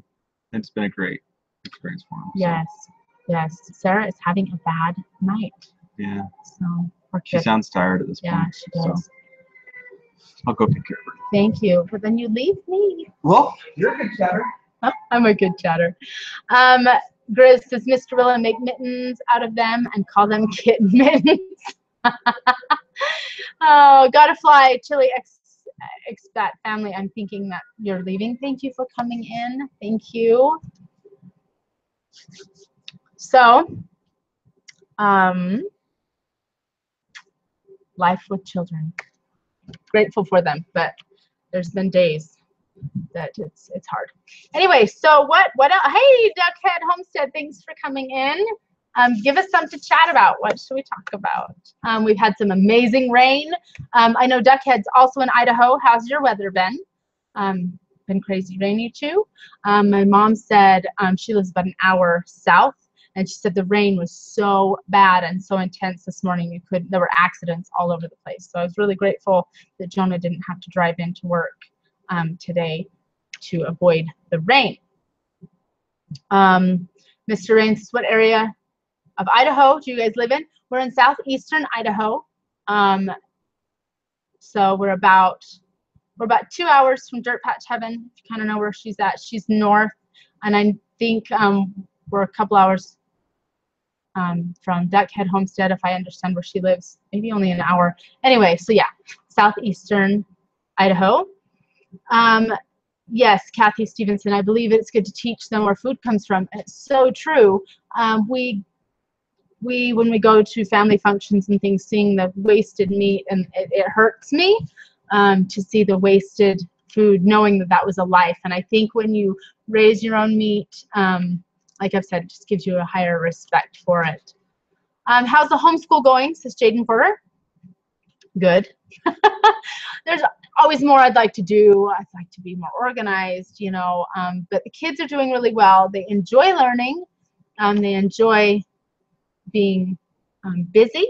It's been a great experience for him. Yes, yes. Sarah is having a bad night. Yeah. So She sounds tired at this point. Yeah, she does. So I'll go take care of her. Thank you. But then you leave me. Well, you're a good chatter. I'm a good chatter. Grizz says, Mr. Willow, make mittens out of them and call them kitten mittens. Oh, gotta fly, Chili expat family. I'm thinking that you're leaving. Thank you for coming in. Thank you. So, life with children. Grateful for them, but there's been days that it's hard. Anyway, so what else? Hey, Duckhead Homestead, thanks for coming in. Give us something to chat about. What should we talk about? We've had some amazing rain. I know Duckhead's also in Idaho. How's your weather been? Been crazy rainy too. My mom said she lives about an hour south, and she said the rain was so bad and so intense this morning there were accidents all over the place. So I was really grateful that Jonah didn't have to drive into work today to avoid the rain. Mr. Rains, what area of Idaho do you guys live in? We're in southeastern Idaho. So we're about 2 hours from Dirt Patch Heaven. If you kind of know where she's at. She's north, and I think we're a couple hours from Duckhead Homestead, if I understand where she lives. Maybe only an hour. Anyway, so yeah, southeastern Idaho. Yes, Kathy Stevenson, I believe it's good to teach them where food comes from. It's so true. When we go to family functions and things, seeing the wasted meat, and it hurts me to see the wasted food, knowing that that was a life. And I think when you raise your own meat, like I've said, it just gives you a higher respect for it. How's the homeschool going, says Jaden Porter? Good. There's always more I'd like to do. I'd like to be more organized, you know, but the kids are doing really well. They enjoy learning. They enjoy being busy.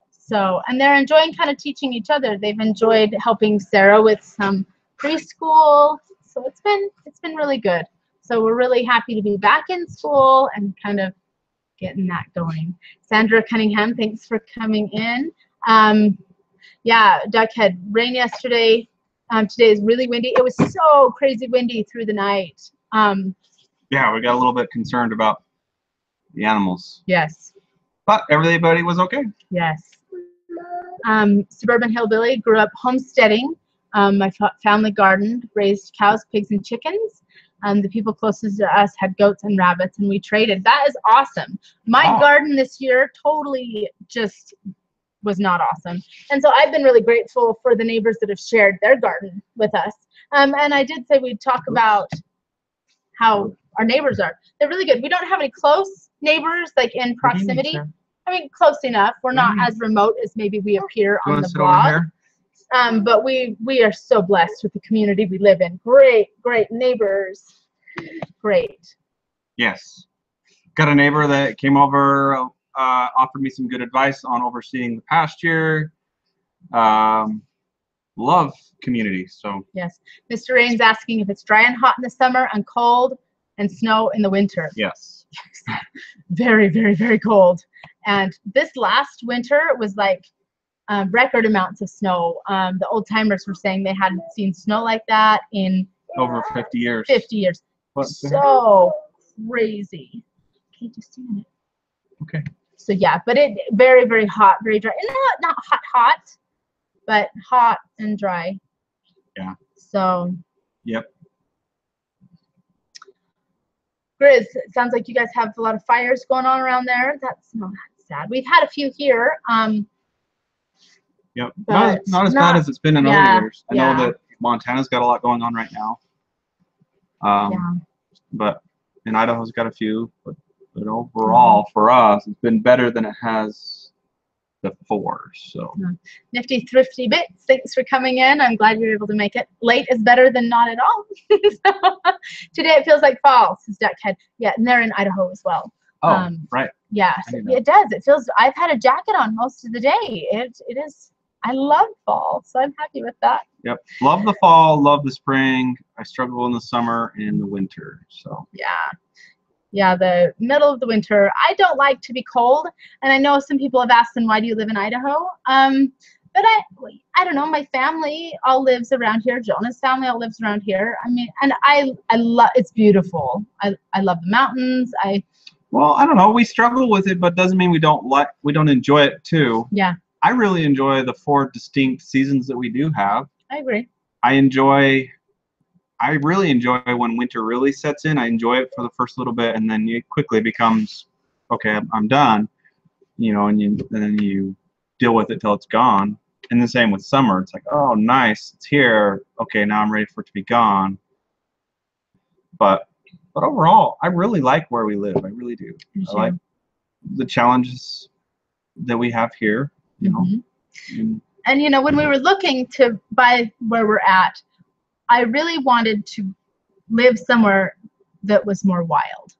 So, and they're enjoying kind of teaching each other. They've enjoyed helping Sarah with some preschool. So it's been really good. So we're really happy to be back in school and kind of getting that going. Sandra Cunningham, thanks for coming in. Yeah, Duckhead, rain yesterday. Today is really windy. It was so crazy windy through the night. Yeah, we got a little bit concerned about the animals. Yes. But everybody was okay. Yes. Suburban hillbilly, grew up homesteading. My family gardened, raised cows, pigs, and chickens. The people closest to us had goats and rabbits, and we traded. That is awesome. My garden this year totally just was not awesome. And so I've been really grateful for the neighbors that have shared their garden with us. And I did say we'd talk about how our neighbors are. They're really good. We don't have any close neighbors, like in proximity. I mean, close enough. We're not as remote as maybe we appear on the blog. But we are so blessed with the community we live in. Great neighbors. Great. Yes. Got a neighbor that came over, offered me some good advice on overseeing the pasture. Love community. So yes. Mr. Rain's asking if it's dry and hot in the summer and cold and snow in the winter. Yes. Very, very, very cold. And this last winter was like record amounts of snow. The old timers were saying they hadn't seen snow like that in over 50 years. 50 years. So crazy. Okay, just a minute. Okay. So yeah, but it very, very hot, very dry. Not hot, but hot and dry. Yeah. So. Yep. Grizz, it sounds like you guys have a lot of fires going on around there. That's not sad. We've had a few here. Yep. Not as bad as it's been in other years. I know that Montana's got a lot going on right now. But in Idaho's got a few. But overall, for us, it's been better than it has before. So. Nifty Thrifty Bits, thanks for coming in. I'm glad you were able to make it. Late is better than not at all. So, today it feels like fall, says Duckhead. Yeah, and they're in Idaho as well. Oh, right. Yes, I need that. it does. It feels. I've had a jacket on most of the day. It is. I love fall, so I'm happy with that. Yep. Love the fall. Love the spring. I struggle in the summer and the winter. So. Yeah, the middle of the winter. I don't like to be cold, and I know some people have asked them, why do you live in Idaho? But I don't know. My family all lives around here. Jonah's family all lives around here. I mean, and I love. It's beautiful. I love the mountains. Well, I don't know. We struggle with it, but doesn't mean we don't enjoy it too. Yeah. I really enjoy the 4 distinct seasons that we do have. I agree. I really enjoy when winter really sets in. I enjoy it for the first little bit, and then it quickly becomes, okay, I'm done. You know, and then you deal with it till it's gone. And the same with summer. It's like, oh, nice, it's here. Okay, now I'm ready for it to be gone. But overall, I really like where we live. I really do. I like the challenges that we have here. You know. And you know, when we were looking to buy where we're at, I really wanted to live somewhere that was more wild.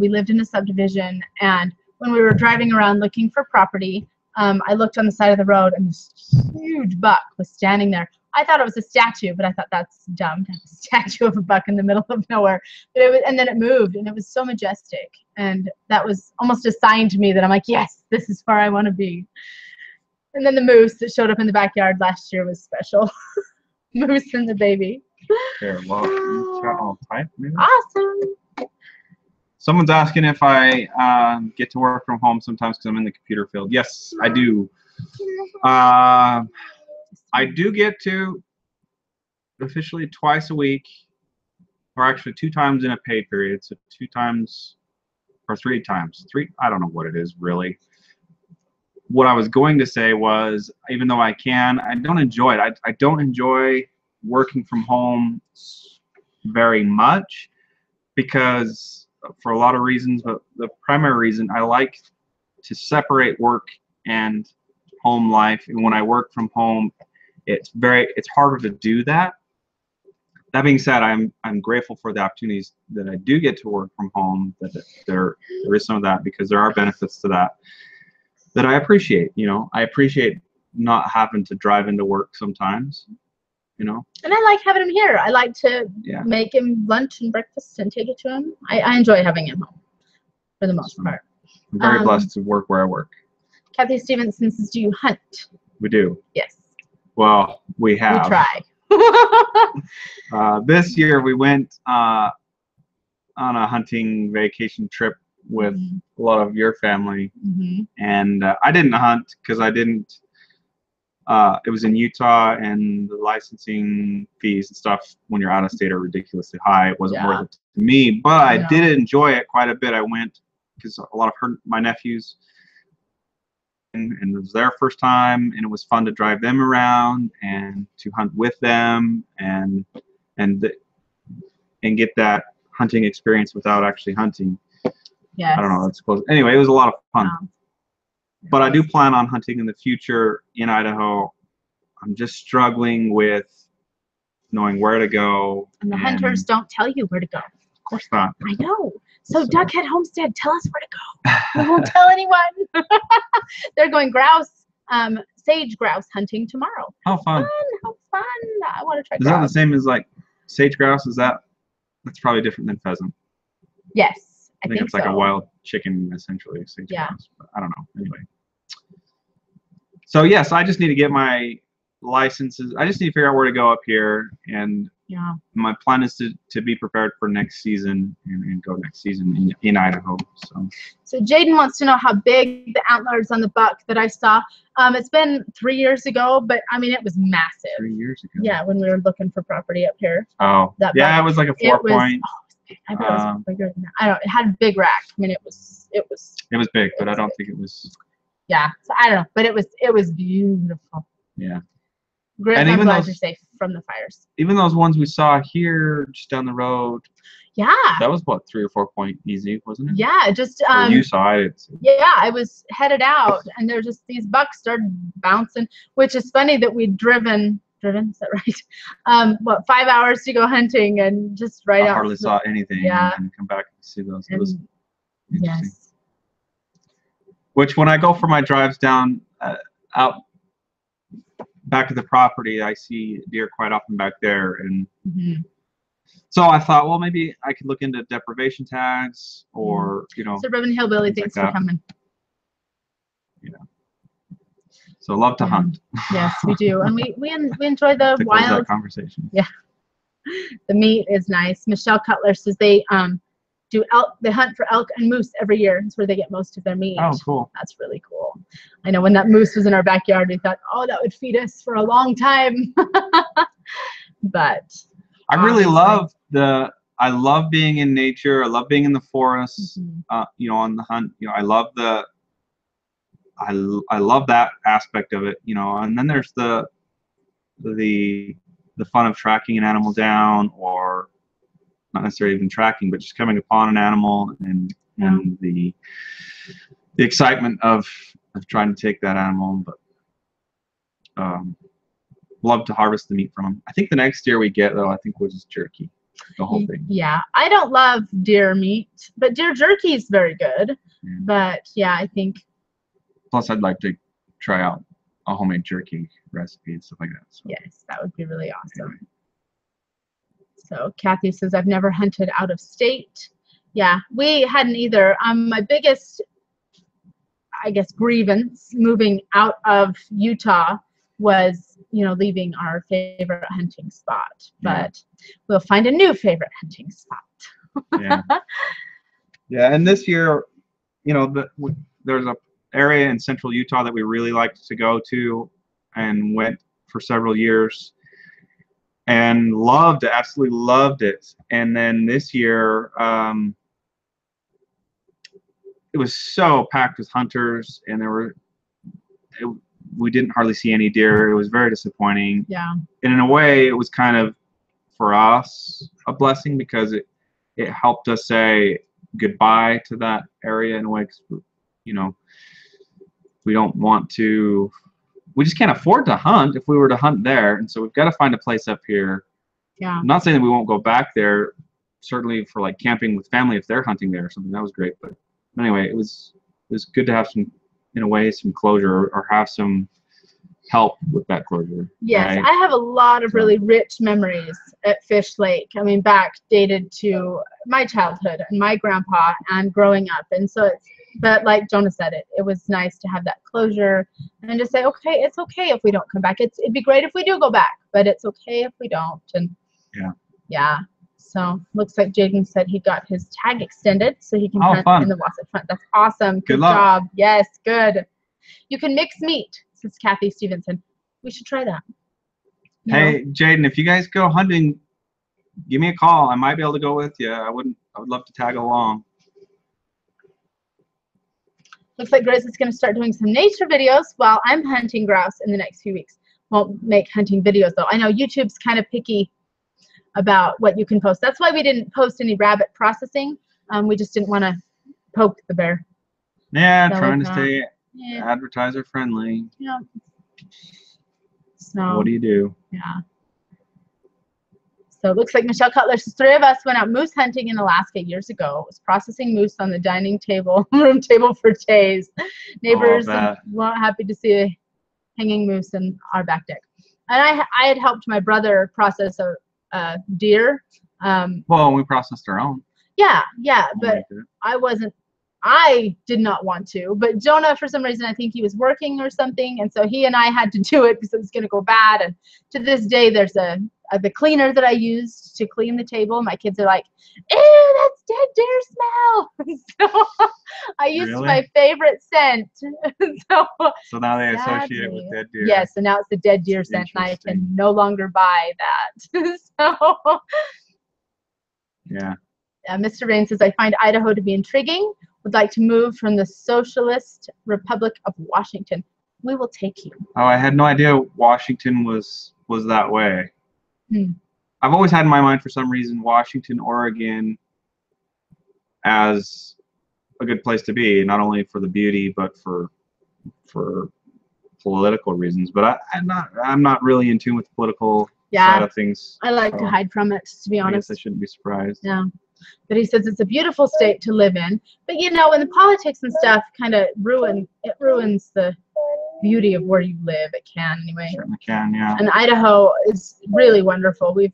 We lived in a subdivision, and when we were driving around looking for property, I looked on the side of the road, and this huge buck was standing there. I thought it was a statue, but I thought that's dumb to have a statue of a buck in the middle of nowhere. But it was, and then it moved, and it was so majestic, and that was almost a sign to me that I'm like, yes, this is where I want to be. And then the moose that showed up in the backyard last year was special. Moose and the baby. Here, well, I'll type maybe. Awesome. Someone's asking if I get to work from home sometimes because I'm in the computer field. Yes, I do. I do get to officially twice a week, or actually 2 times in a paid period. So 2 times or 3 times. I don't know what it is really. What I was going to say was, even though I don't enjoy it. I don't enjoy working from home very much because for a lot of reasons, but the primary reason, I like to separate work and home life. And when I work from home, it's harder to do that. That being said, I'm grateful for the opportunities that I do get to work from home, that there is some of that, because there are benefits to that I appreciate. You know, I appreciate not having to drive into work sometimes, you know. And I like having him here. I like to make him lunch and breakfast and take it to him. I enjoy having him home for the most part. I'm very blessed to work where I work. Kathy Stevenson says, do you hunt? We do. Yes. Well, we have. We try. This year we went on a hunting vacation trip with a lot of your family, and I didn't hunt because I didn't. It was in Utah, and the licensing fees and stuff when you're out of state are ridiculously high. It wasn't worth it to me, but I did enjoy it quite a bit. I went because a lot of my nephews, and it was their first time, and it was fun to drive them around and to hunt with them and get that hunting experience without actually hunting. Yes. I don't know. That's close. Anyway, it was a lot of fun. But I do plan on hunting in the future in Idaho. I'm just struggling with knowing where to go. And the hunters don't tell you where to go. Of course not. I know. So Duckhead Homestead, tell us where to go. We won't tell anyone. They're going grouse, sage grouse hunting tomorrow. How fun. How fun. I want to try grouse. Is that the same as like sage grouse? That's probably different than pheasant. Yes. I think it's like a wild chicken, essentially. Sage grouse, but I don't know. Anyway. So yes, I just need to get my licenses. I just need to figure out where to go up here, and my plan is to be prepared for next season and go next season in Idaho. So Jaden wants to know how big the antlers on the buck that I saw. It's been 3 years ago, but I mean it was massive. 3 years ago. Yeah, when we were looking for property up here. Oh, yeah, it was like a 4 point. I thought it was bigger than that. I don't. It had a big rack. I mean, it was. It was big, but I don't think it was. Yeah, so I don't know, but it was beautiful. Yeah. Great. And I'm glad you're safe from the fires. Even those ones we saw here, just down the road. Yeah. That was what, 3 or 4 point easy, wasn't it? Yeah, just. Or you saw it. Yeah, I was headed out, and there's just these bucks started bouncing, which is funny that we'd driven, is that right? 5 hours to go hunting, and just I hardly saw anything. Yeah. And come back and see those. Yes. Which when I go for my drives down out back to the property, I see deer quite often back there, and so I thought, well, maybe I could look into deprivation tags, or Suburban Hillbilly, thanks for coming. So love to hunt. Yes, we do, and we enjoy the wild conversation. Yeah, the meat is nice. Michelle Cutler says they do elk. They hunt for elk and moose every year. That's where they get most of their meat. Oh, cool. That's really cool. I know when that moose was in our backyard, we thought, oh, that would feed us for a long time. But I really love I love being in nature. I love being in the forest. On the hunt. I love I love that aspect of it. And then there's the fun of tracking an animal down, or not necessarily even tracking, but just coming upon an animal, and the excitement of trying to take that animal. But love to harvest the meat from them. I think the next deer we get, though, I think was just jerky, the whole thing. Yeah, I don't love deer meat, but deer jerky is very good. Yeah. But yeah, I think. Plus, I'd like to try out a homemade jerky recipe and stuff like that. So. Yes, that would be really awesome. Anyway. So Kathy says, I've never hunted out of state. Yeah, we hadn't either. My biggest, I guess, grievance moving out of Utah was, leaving our favorite hunting spot. But we'll find a new favorite hunting spot. Yeah, and this year, there's a area in central Utah that we really liked to go to, and went for several years. And absolutely loved it. And then this year, it was so packed with hunters, and we didn't hardly see any deer. It was very disappointing. Yeah. And in a way, it was kind of, for us, a blessing, because it helped us say goodbye to that area in a way. 'Cause, we don't want to. We just can't afford to hunt if we were to hunt there, and so we've got to find a place up here. Yeah. I'm not saying that we won't go back there, certainly for like camping with family if they're hunting there or something. That was great, but anyway, it was good to have some closure, or have some help with that closure. Yes, right? I have a lot of really rich memories at Fish Lake. I mean, back dated to my childhood and my grandpa and growing up, and so but like Jonah said, it was nice to have that closure and just say, okay, it's okay if we don't come back. It'd be great if we do go back, but it's okay if we don't. And yeah. So looks like Jaden said he got his tag extended so he can hunt in the Wasatch Front. That's awesome. Good job. Yes, good. You can mix meat, says Kathy Stevenson. We should try that. Hey, Jaden, if you guys go hunting, give me a call. I might be able to go with you. I would love to tag along. Looks like Grace is going to start doing some nature videos while I'm hunting grouse in the next few weeks. Won't make hunting videos, though. I know YouTube's kind of picky about what you can post. That's why we didn't post any rabbit processing. We just didn't want to poke the bear. Yeah, trying to stay advertiser friendly. Yeah. So what do you do? Yeah. So it looks like Michelle Cutler says 3 of us went out moose hunting in Alaska years ago. It was processing moose on the dining table, room table for days. Neighbors weren't happy to see a hanging moose in our back deck. And I had helped my brother process a deer. Well, we processed our own. Yeah, but I did not want to. But Jonah, for some reason, I think he was working or something, and so he and I had to do it because it was going to go bad. And to this day, there's the cleaner that I used to clean the table. My kids are like, "Ew, that's dead deer smell." So I used my favorite scent. So now they associate it with dead deer. Yes, so now it's the dead deer scent, and I can no longer buy that. So yeah. Mr. Rain says, I find Idaho to be intriguing. Would like to move from the Socialist Republic of Washington. We will take you. Oh, I had no idea Washington was that way. I've always had in my mind, for some reason, Washington, Oregon as a good place to be, not only for the beauty, but for political reasons. But I'm not really in tune with the political side of things. I like to hide from it, to be honest. I guess I shouldn't be surprised. Yeah. But he says it's a beautiful state to live in. But you know, when the politics and stuff kind of ruins the beauty of where you live. It can anyway. Certainly can, yeah. And Idaho is really wonderful. We've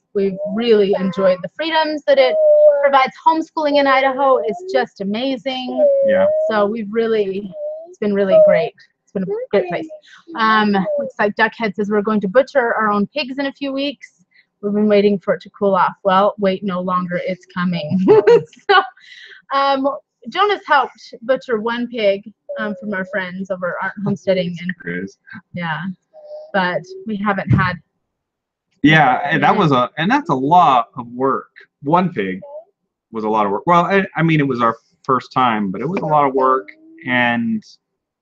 really enjoyed the freedoms that it provides. Homeschooling in Idaho is just amazing. Yeah. So it's been really great. It's been a great place. Looks like Duckhead says we're going to butcher our own pigs in a few weeks. We've been waiting for it to cool off. Well, wait no longer. It's coming. So, Jonas helped butcher one pig from our friends over at Homesteading, and yeah, but we haven't had. Yeah, and that's a lot of work. One pig was a lot of work. Well, I mean, it was our first time, but it was a lot of work, and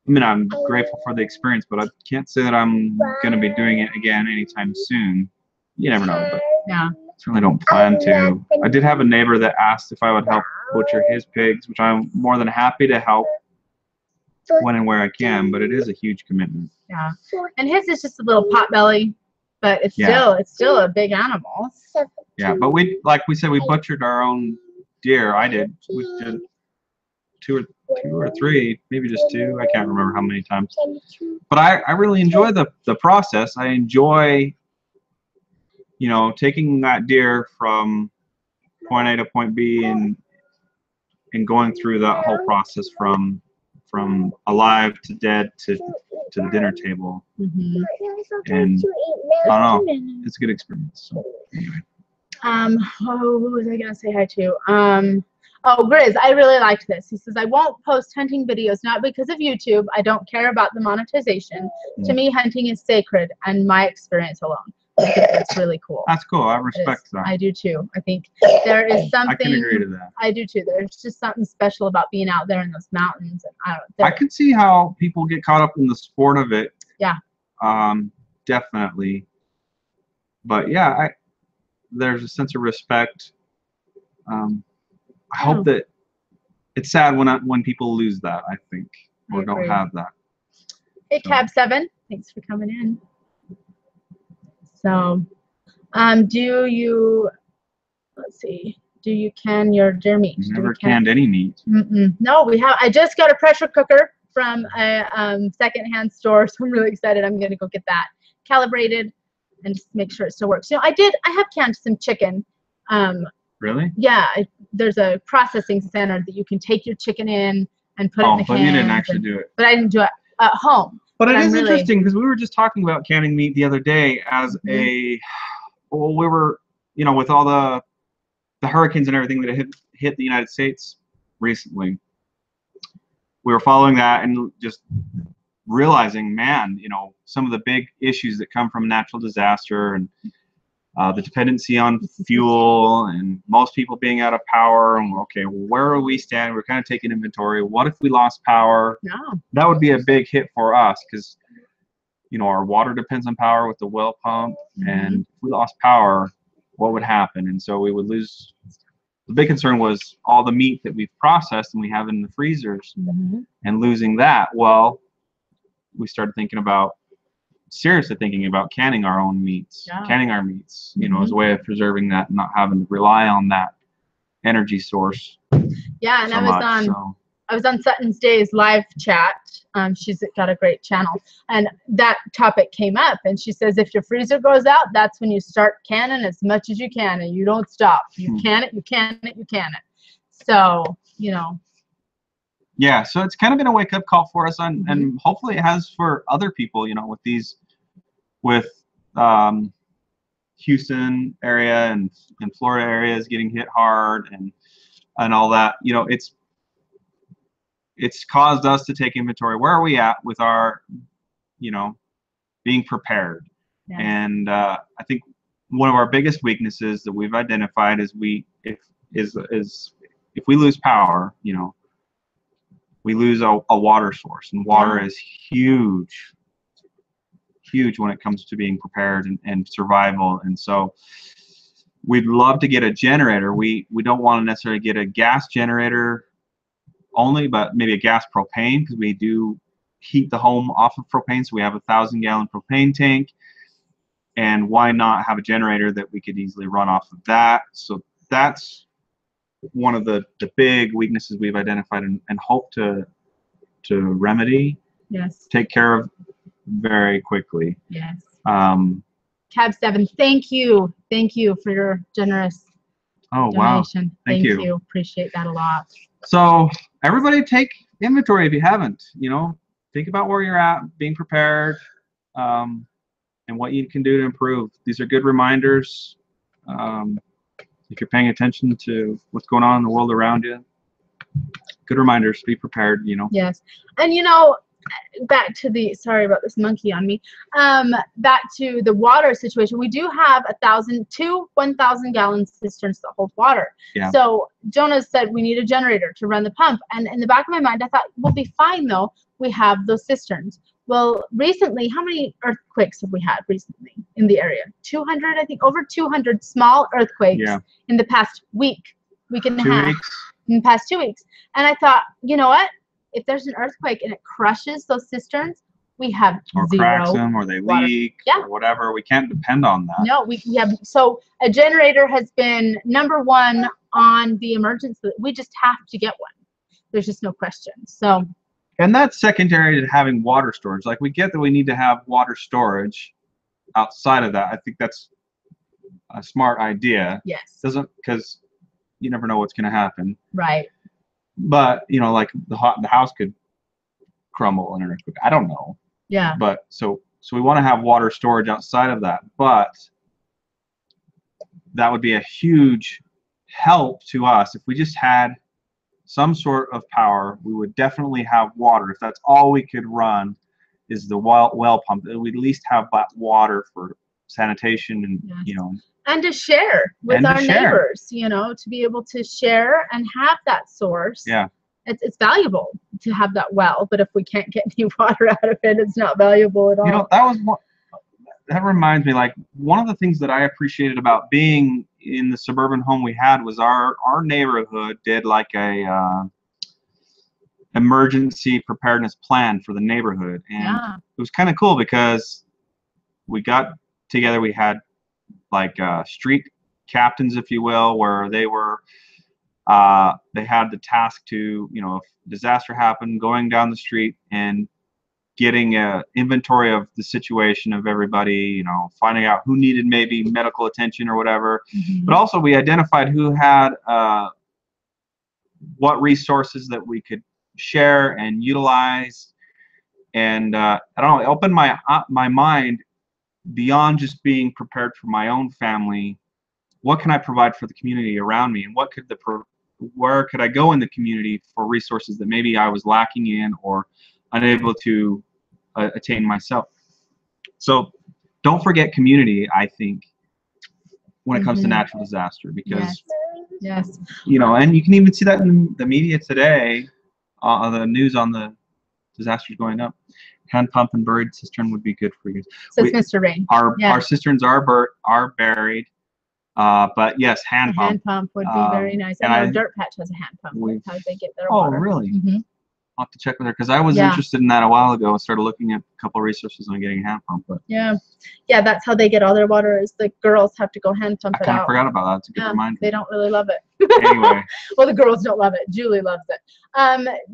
I mean, I'm grateful for the experience, but I can't say that I'm going to be doing it again anytime soon. You never know, but yeah, certainly don't plan to. I did have a neighbor that asked if I would help butcher his pigs, which I'm more than happy to help when and where I can, but it is a huge commitment. Yeah, and his is just a little potbelly, but it's still a big animal. Yeah, but like we said, we butchered our own deer. I did. We did two or three, maybe just two. I can't remember how many times. But I really enjoy the process. I enjoy, you know, taking that deer from point A to point B and going through that whole process from alive to dead to the dinner table. Mm-hmm. And I don't know, it's a good experience. So anyway. Who was I gonna say hi to? Oh, Grizz, I really liked this. He says, I won't post hunting videos, not because of YouTube. I don't care about the monetization. To me, hunting is sacred and my experience alone. I think that's really cool. That's cool. I respect that. I do too. I think there is something. I can agree to that. I do too. There's just something special about being out there in those mountains. And I can see how people get caught up in the sport of it. Yeah. Definitely. But yeah, there's a sense of respect. I hope that it's sad when people lose that. I think or don't have that. Hey, Cab 7, thanks for coming in. So, do you can your deer meat? Never canned any meat. No, we have. I just got a pressure cooker from a secondhand store, so I'm really excited. I'm gonna go get that calibrated and just make sure it still works. You know, I have canned some chicken. Really? Yeah, there's a processing center that you can take your chicken in and put it in the can. But you didn't actually do it. But I didn't do it at home. But it is interesting because we were just talking about canning meat the other day as we were, you know, with all the hurricanes and everything that hit the United States recently. We were following that and just realizing, man, you know, some of the big issues that come from natural disaster and the dependency on fuel and most people being out of power. And okay, well, where are we standing? We're kind of taking inventory. What if we lost power? No. That would be a big hit for us because, you know, our water depends on power with the well pump. And if we lost power, what would happen? And so we would lose. The big concern was all the meat that we've processed and we have in the freezers and losing that. Well, we started seriously thinking about canning our own meats, canning our meats, you know, as a way of preserving that and not having to rely on that energy source. Yeah, and I was on Sutton's Days live chat. She's got a great channel, and that topic came up, and she says if your freezer goes out, that's when you start canning as much as you can, and you don't stop. You can it, you can it, you can it. So, you know. Yeah, so it's kind of been a wake-up call for us, and hopefully it has for other people, you know, with Houston area and Florida areas getting hit hard and all that. You know, it's caused us to take inventory. Where are we at with our, you know, being prepared? Yeah. And I think one of our biggest weaknesses that we've identified is if we lose power, you know, we lose a water source, and water is huge when it comes to being prepared and survival. And so we'd love to get a generator. We don't want to necessarily get a gas generator only, but maybe a gas propane, because we do heat the home off of propane. So we have a 1,000-gallon propane tank, and why not have a generator that we could easily run off of that? So that's one of the big weaknesses we've identified and hope to remedy, Yes. take care of very quickly. Yes. Tab 7, thank you for your generous donation. Wow. Thank you. Appreciate that a lot. So everybody take inventory if you haven't. Think about where you're at, being prepared, and what you can do to improve. These are good reminders. If you're paying attention to what's going on in the world around you, good reminders. Be prepared. Yes, and back to the, sorry about this monkey on me, back to the water situation. We do have 2 1,000-gallon cisterns that hold water. Yeah. So Jonah said we need a generator to run the pump, and in the back of my mind I thought we'll be fine though, we have those cisterns. Well, recently, how many earthquakes have we had recently in the area? 200, I think, over 200 small earthquakes in the past week and a half. 2 weeks. In the past 2 weeks. And I thought, you know what? If there's an earthquake and it crushes those cisterns, we have or zero cracks them, or they water. leak, or whatever. We can't depend on that. No, we have. So a generator has been #1 on the emergency. We just have to get one. There's just no question. So. And that's secondary to having water storage. Like, we get that we need to have water storage. Outside of that, I think that's a smart idea. Yes. Because you never know what's going to happen. Right. But like the house could crumble in an earthquake. I don't know. Yeah. But so we want to have water storage outside of that. But that would be a huge help to us if we just had some sort of power. We would definitely have water. If that's all we could run is the well pump, we'd at least have that water for sanitation and and to share with our neighbors, to be able to share and have that source. Yeah. It's valuable to have that well, but if we can't get any water out of it, it's not valuable at all. That reminds me, like, one of the things that I appreciated about being in the suburban home we had was our neighborhood did like a emergency preparedness plan for the neighborhood, and it was kind of cool because we got together. We had like street captains, if you will, where they were they had the task to, if disaster happened, going down the street and getting an inventory of the situation of everybody, finding out who needed maybe medical attention or whatever. Mm-hmm. But also we identified who had what resources that we could share and utilize. And I don't know, it opened my mind beyond just being prepared for my own family. What can I provide for the community around me, and where could I go in the community for resources that maybe I was lacking in or unable to attain myself? So don't forget community, I think, when it comes to natural disaster, because yes. And you can even see that in the media today, the news on the disasters going up. Hand pump and buried cistern would be good for you. So it's Mr. Rain. Our cisterns are buried. But yes, hand pump. Hand pump would be very nice. And our dirt patch has a hand pump. That's how they get their water. Oh, really? Mm-hmm. I'll have to check with her, because I was interested in that a while ago and started looking at a couple of resources on getting a hand pump. But yeah, that's how they get all their water, is the girls have to go hand pump it out. I kind of forgot about that. It's a good reminder. They don't really love it. Anyway. Well, the girls don't love it. Julie loves it.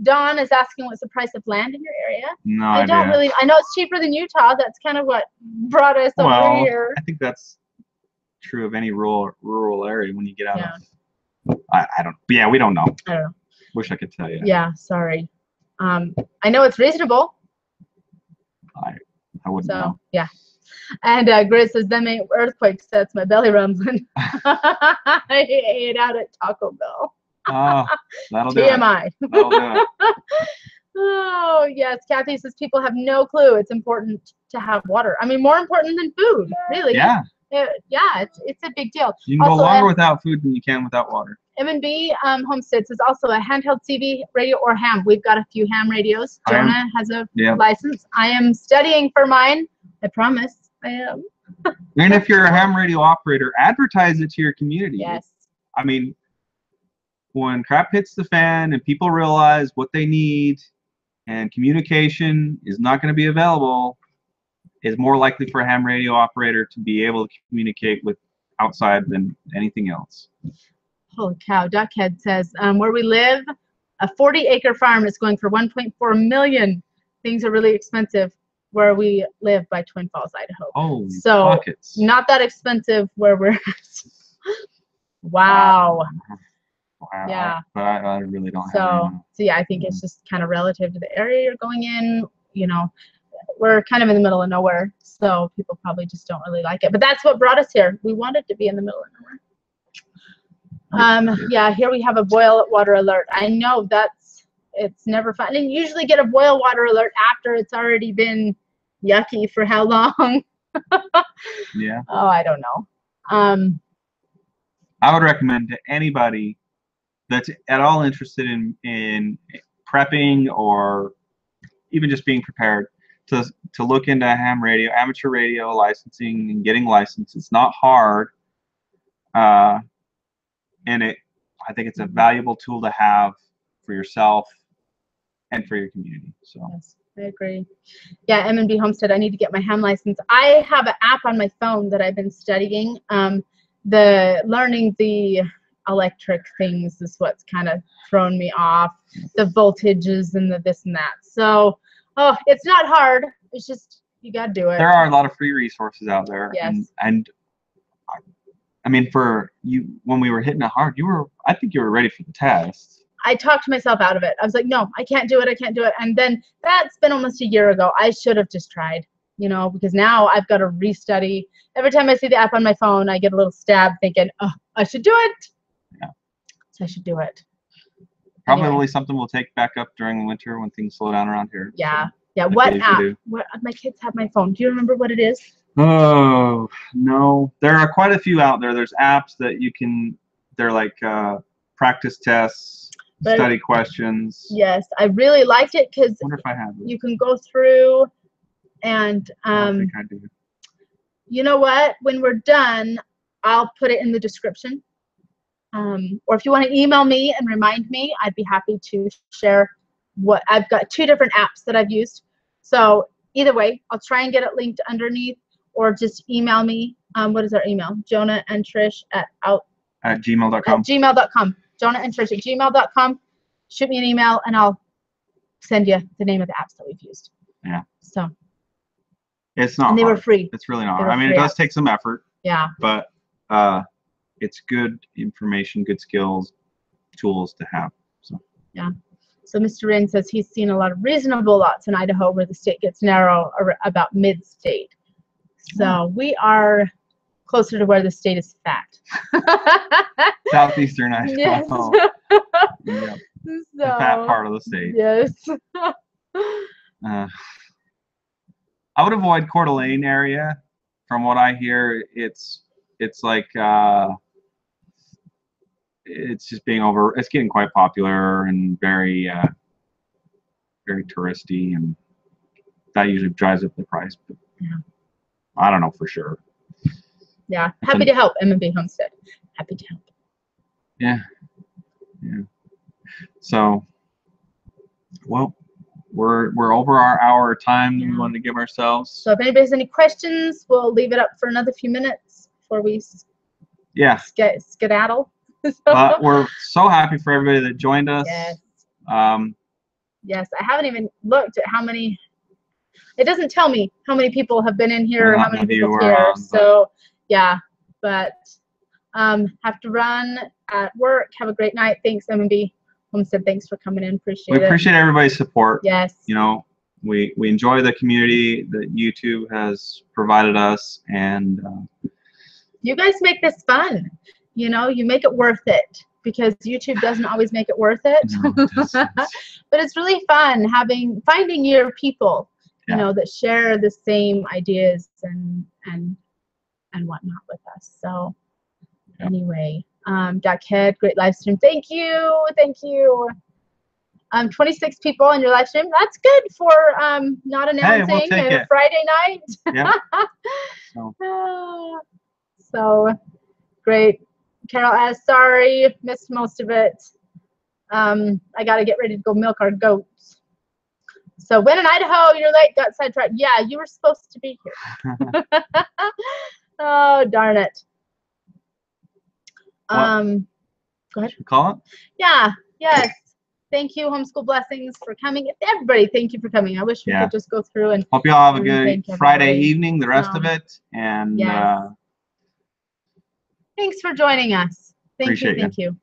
Dawn is asking, what's the price of land in your area? No I idea. don't really. I know it's cheaper than Utah. That's kind of what brought us over here. I think that's true of any rural area when you get out of. I don't. Yeah, we don't know. I don't know. Wish I could tell you. Yeah, sorry. I know it's reasonable. I wouldn't know. Yeah. And Grizz says, them ain't earthquakes, that's my belly rumbling. I ate out at Taco Bell. Oh, that'll do TMI. it. That'll do it. Oh, yes. Kathy says people have no clue it's important to have water. I mean, more important than food, really. Yeah. It's a big deal. You can go longer without food than you can without water. M&B Homestead says also a handheld CB radio or ham. We've got a few ham radios. Jonah has a license. I am studying for mine. I promise I am. And if you're a ham radio operator, advertise it to your community. Yes. I mean, when crap hits the fan and people realize what they need and communication is not going to be available, it's more likely for a ham radio operator to be able to communicate with outside than anything else. Holy cow. Duckhead says, where we live, a 40-acre farm is going for $1.4 million. Things are really expensive where we live by Twin Falls, Idaho. Oh, so buckets. Not that expensive where we're. Wow. Wow. Yeah. But I really don't have any. So yeah, I think it's just kind of relative to the area you're going in. You know, we're kind of in the middle of nowhere, so people probably just don't really like it. But that's what brought us here. We wanted to be in the middle of nowhere. Yeah, here we have a boil water alert. I know it's never fun. And you usually get a boil water alert after it's already been yucky for how long? Yeah. Oh, I don't know. I would recommend to anybody that's at all interested in prepping or even just being prepared to look into ham radio, amateur radio licensing and getting licensed. It's not hard, and I think it's a valuable tool to have for yourself and for your community. So yes, I agree. Yeah, M&B Homestead, I need to get my ham license. I have an app on my phone that I've been studying. Learning the electric things is what's kind of thrown me off. The voltages and the this and that. So, it's not hard. It's just you got to do it. There are a lot of free resources out there. Yes. And I mean, for you, when we were hitting it hard, I think you were ready for the test. I talked myself out of it. I was like, no, I can't do it. I can't do it. And then that's been almost a year ago. I should have just tried, you know, because now I've got to restudy. Every time I see the app on my phone, I get a little stab thinking, oh, I should do it. Yeah. So I should do it. Probably Anyway. something we'll take back up during the winter when things slow down around here. Yeah. So, yeah. like What they app? do. What, my kids have my phone. Do you remember what it is? Oh, no. There are quite a few out there. There's apps that they're like practice tests, study questions. Yes. I really liked it because I wonder if I have it. you can go through and I don't think I do. you know what? When we're done, I'll put it in the description. Or if you want to email me and remind me, I'd be happy to share what I've got. 2 different apps that I've used. So either way, I'll try and get it linked underneath, or just email me. What is our email? jonahandtrish at gmail.com. gmail.com. jonahandtrish@gmail.com. Shoot me an email and I'll send you the name of the apps that we've used. Yeah. So. It's not And they hard. were free. It's really not hard. I mean, it does take some effort. Yeah. But it's good information, good skills, tools to have. So. Yeah. So Mr. Wren says he's seen a lot of reasonable lots in Idaho where the state gets narrow about mid-state. So we are closer to where the state is fat. Southeastern Idaho. Yes. Yeah. So, The fat part of the state. Yes. I would avoid Coeur d'Alene area. From what I hear, it's like it's just it's getting quite popular and very very touristy, and that usually drives up the price. But yeah. I don't know for sure. Yeah, happy to help, M&B Homestead. Happy to help. Yeah. Yeah. So, well, we're over our hour time that we wanted to give ourselves. So if anybody has any questions, we'll leave it up for another few minutes before we skedaddle. But we're so happy for everybody that joined us. Yes. Yes, I haven't even looked at how many. It doesn't tell me how many people have been in here or how many people are here. So yeah, but have to run at work. Have a great night. Thanks, M&B Homestead. Thanks for coming in. Appreciate it. We appreciate everybody's support. Yes. You know, we enjoy the community that YouTube has provided us, and you guys make this fun. You know, you make it worth it, because YouTube doesn't always make it worth it. No, it doesn't. But it's really fun finding your people, you know, that share the same ideas and whatnot with us. So anyway, Duckhead, great live stream. Thank you. 26 people on your live stream. That's good for not announcing and a Friday night. Yeah. So great. Carol asks, sorry, missed most of it. I got to get ready to go milk our goats. So when in Idaho, you're late, got sidetracked. Yeah, you were supposed to be here. Oh, darn it. Go ahead. Should we call it? Yeah. Yes. Thank you, Homeschool Blessings, for coming. Everybody, thank you for coming. I wish we could just go through and hope you all have a thank good Friday everybody. evening, the rest of it. And yes. Thanks for joining us. Thank appreciate you. Thank you.